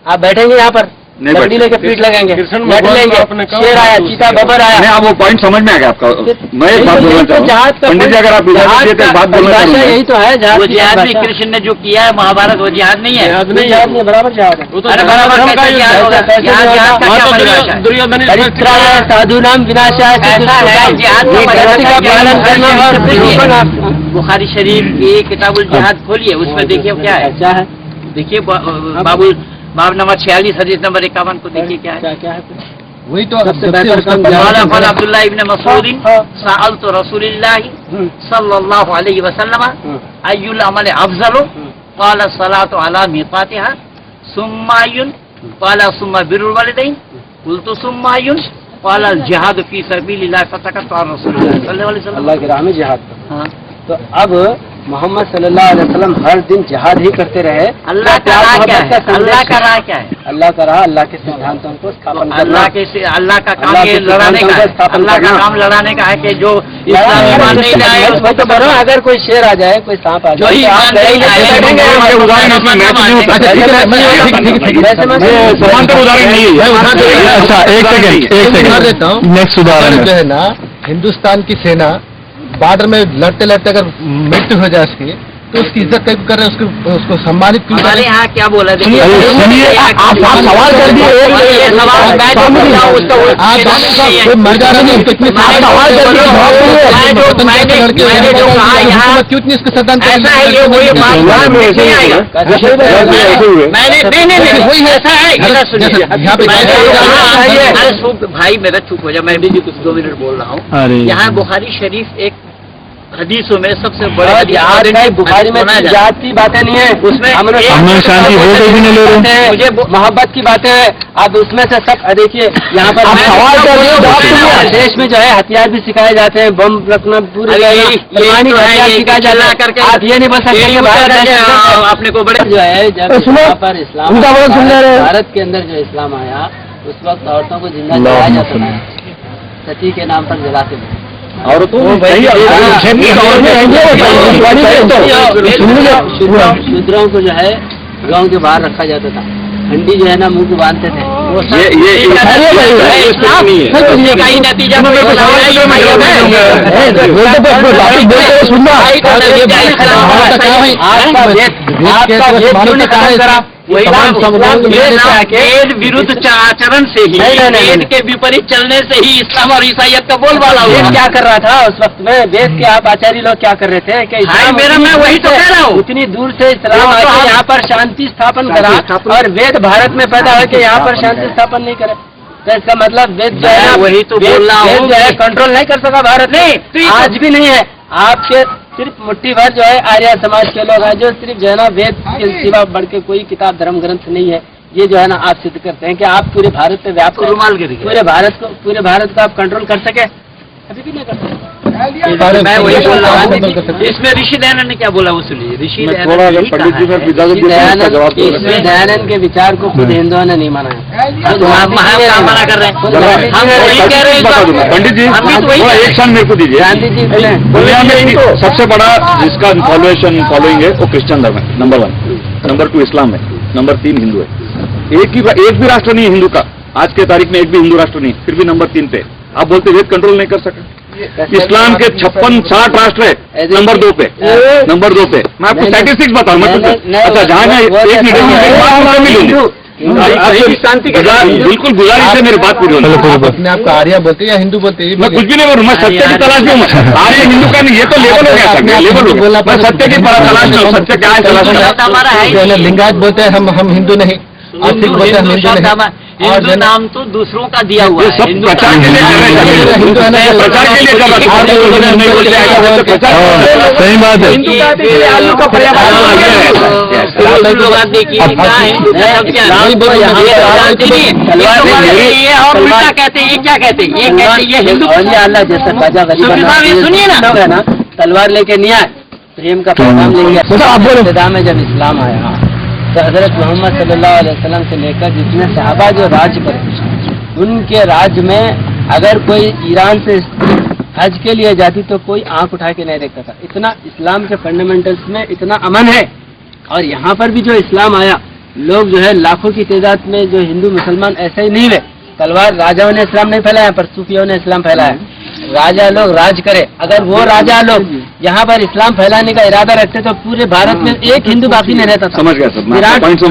आप बैठेंगे यहाँ पर लकड़ी लेके पीठ लगेंगे, लट लेंगे, शेर आया, चीता बबर आया। नहीं, आप वो पॉइंट समझ में आ गया आपका। मैं एक बात बोलना चाहूँगा, पंडित जी अगर आप बात बोलना चाहूँगा, यही तो है वो जिहाद में कृष्ण ने जो किया है महाभारत, वो जिहाद नहीं है। जिहाद नहीं, बराबर जिहाद है। साधु नाम विनाशाय, बुखारी शरीफ की किताबुल जिहाद खोलिए, उसमें देखिए क्या है। क्या है? देखिए बाब नंबर 46 हदीस नंबर 51 को देखिए क्या है। क्या है? वही तो सबसे बेहतर काम अब्दुल्लाह इब्न मसूद सअलतु रसूलुल्लाह सल्लल्लाहु अलैहि वसल्लम अय्युल अमल अफजल क़ाल सलातु अला मीक़ातिहा सुम्मा अय्युन क़ाल सुम्मा बिरुल वालिदैन क़ुल्तु सुम्मा अय्युन क़ाल अल जिहाद फी सबीलिल्लाह फतकत रसूलुल्लाह सल्लल्लाहु अलैहि वसल्लम। अल्लाह की राह में जिहाद। हाँ, तो अब मोहम्मद सल्लल्लाहु अलैहि वसल्लम हर दिन जिहाद ही करते रहे। अल्लाह का राह क्या है? अल्लाह का राह क्या है? अल्लाह का राह अल्लाह के सिद्धांतों को स्थापन करना। अल्लाह का काम ये लड़ाने का है। अल्लाह का काम लड़ाने का है कि जो इस्लाम ईमान नहीं लाए उसको तो बनो। अगर कोई शेर आ जाए, कोई सांप आ जाए, नेक्स्ट उदाहरण जो है ना, हिंदुस्तान की सेना बॉर्डर में लड़ते लड़ते अगर मृत्यु हो जाए उसकी, तो उसकी इज्जत कैसे कर रहे हैं, उसको सम्मानित क्यों हमारे यहाँ क्या बोला? आप सवाल कर दिए, कोई मर जा रहा है, क्यों इतनी इसको श्रद्धांजलि? भाई मेरा चुप हो जाए, मैं भी कुछ 2 मिनट बोल रहा हूँ। यहाँ बुखारी शरीफ एक हदीसों में सबसे बड़े और यहाँ नहीं, बुखारी में जात की बातें नहीं है, उसमें अमन शांति हो गई भी नहीं ले रहे हैं, मुझे मोहब्बत की बातें हैं। अब उसमें से सब देखिए यहाँ पर देश में जो है हथियार भी सिखाए जाते हैं, बम रखना पूरे हथियार सिखाया जाता है। आप ये नहीं बोल सकते अपने को बड़े जो है जब यहाँ पर इस्लाम भारत के अंदर जो इस्लाम आया उस वक्त औरतों को जिंदा जलाया जाता था, सती के नाम पर जलाते थे। और तो शूद्रों को जो है गांव के बाहर रखा जाता था, हंडी जो है ना मुंह को बांधते थे। वेद विरुद्ध आचरण से ही, वेद के विपरीत चलने से ही इस्लाम और ईसाइयत का बोलबाला हुआ। क्या कर रहा था उस वक्त में? वेद के आप आचार्य लोग क्या कर रहे थे कि मैं वही तो कह रहा हूँ, उतनी दूर से इस्लाम आके यहाँ पर शांति स्थापन करा और वेद भारत में पैदा है कि यहाँ पर शांति स्थापन नहीं करे, तो इसका मतलब वेद जो है वही तो बोल रहा हूँ, जो है कंट्रोल नहीं कर सका भारत ने, आज भी नहीं है। आपके सिर्फ मुट्ठी भर जो है आर्य समाज के लोग हैं जो सिर्फ जो है ना वेद के सिवा बढ़ के कोई किताब धर्म ग्रंथ नहीं है, ये जो है ना आप सिद्ध करते हैं कि आप पूरे भारत पे व्याप्त रुमाल के पूरे भारत को आप कंट्रोल कर सके, अभी भी नहीं कर सकते। मैं वही बोल रहा हूँ, इसमें ऋषि दयानंद ने क्या बोला वो सुनिए। ऋषि दयानंद के विचार को खुद हिंदुओं ने नहीं माना है, मना कर रहे हैं, हम वही कह रहे हैं। पंडित जी एक क्षण मेरे को दीजिए। गांधी जी दुनिया में सबसे बड़ा जिसका फॉलोइंग है वो क्रिश्चियन धर्म है, नंबर 1, नंबर 2 इस्लाम है, नंबर 3 हिंदू है। एक भी राष्ट्र नहीं है हिंदू का, आज के तारीख में एक भी हिंदू राष्ट्र नहीं, फिर भी नंबर 3 पे आप बोलते वेद कंट्रोल नहीं कर सके। इस्लाम के 56-60 राष्ट्र है नंबर 2 पे, नंबर 2 पे। मैं आपको स्टैटिस्टिक्स बता रहा हूँ। अच्छा जहाँ मैं एक मिनट शांति का बिल्कुल गुजारिश है, मेरी बात पूरी होनी। अपने आपको आर्य बोलते हैं या हिंदू बोलते हैं? मैं कुछ भी नहीं बोल रहा, मैं सत्य की तलाश में हूँ। आर्य हिंदू का नहीं, ये तो लेवल हो गया, लेवल हो गया। मैं सत्य की तलाश में हूँ, सत्य क्या है तलाश में। लिंगायत बोलते हैं हम हिंदू नहीं, और सिख बोलते हैं हम हिंदू नहीं। हिंदू नाम तो दूसरों का दिया हुआ है, सब प्रचार के लिए हिंदू है ना, प्रचार के लिए सही बात है। हिंदू आलू का और उल्टा कहते हैं, ये क्या कहते हैं, ये कहते हैं ये हिंदू अल्लाह जैसे राजा गरीब सुनिए ना, तलवार लेके नहीं आए, प्रेम का पैगाम लेंगे। इब्तिदा में जब इस्लाम आया तो हजरत मोहम्मद सल्लल्लाहु अलैहि वसल्लम से लेकर जितने सहाबा जो राज करे, उनके राज में अगर कोई ईरान से हज के लिए जाती तो कोई आंख उठा के नहीं देखता था। इतना इस्लाम के फंडामेंटल्स में इतना अमन है। और यहाँ पर भी जो इस्लाम आया, लोग जो है लाखों की तादाद में जो हिंदू मुसलमान ऐसे ही नहीं हुए। तलवार राजाओं ने इस्लाम नहीं फैलाया, पर सूफियों ने इस्लाम फैलाया। राजा लोग राज करे, अगर वो राजा लोग यहाँ पर इस्लाम फैलाने का इरादा रखते तो पूरे भारत में एक हिंदू बाकी नहीं रहता था। समझ गया सर।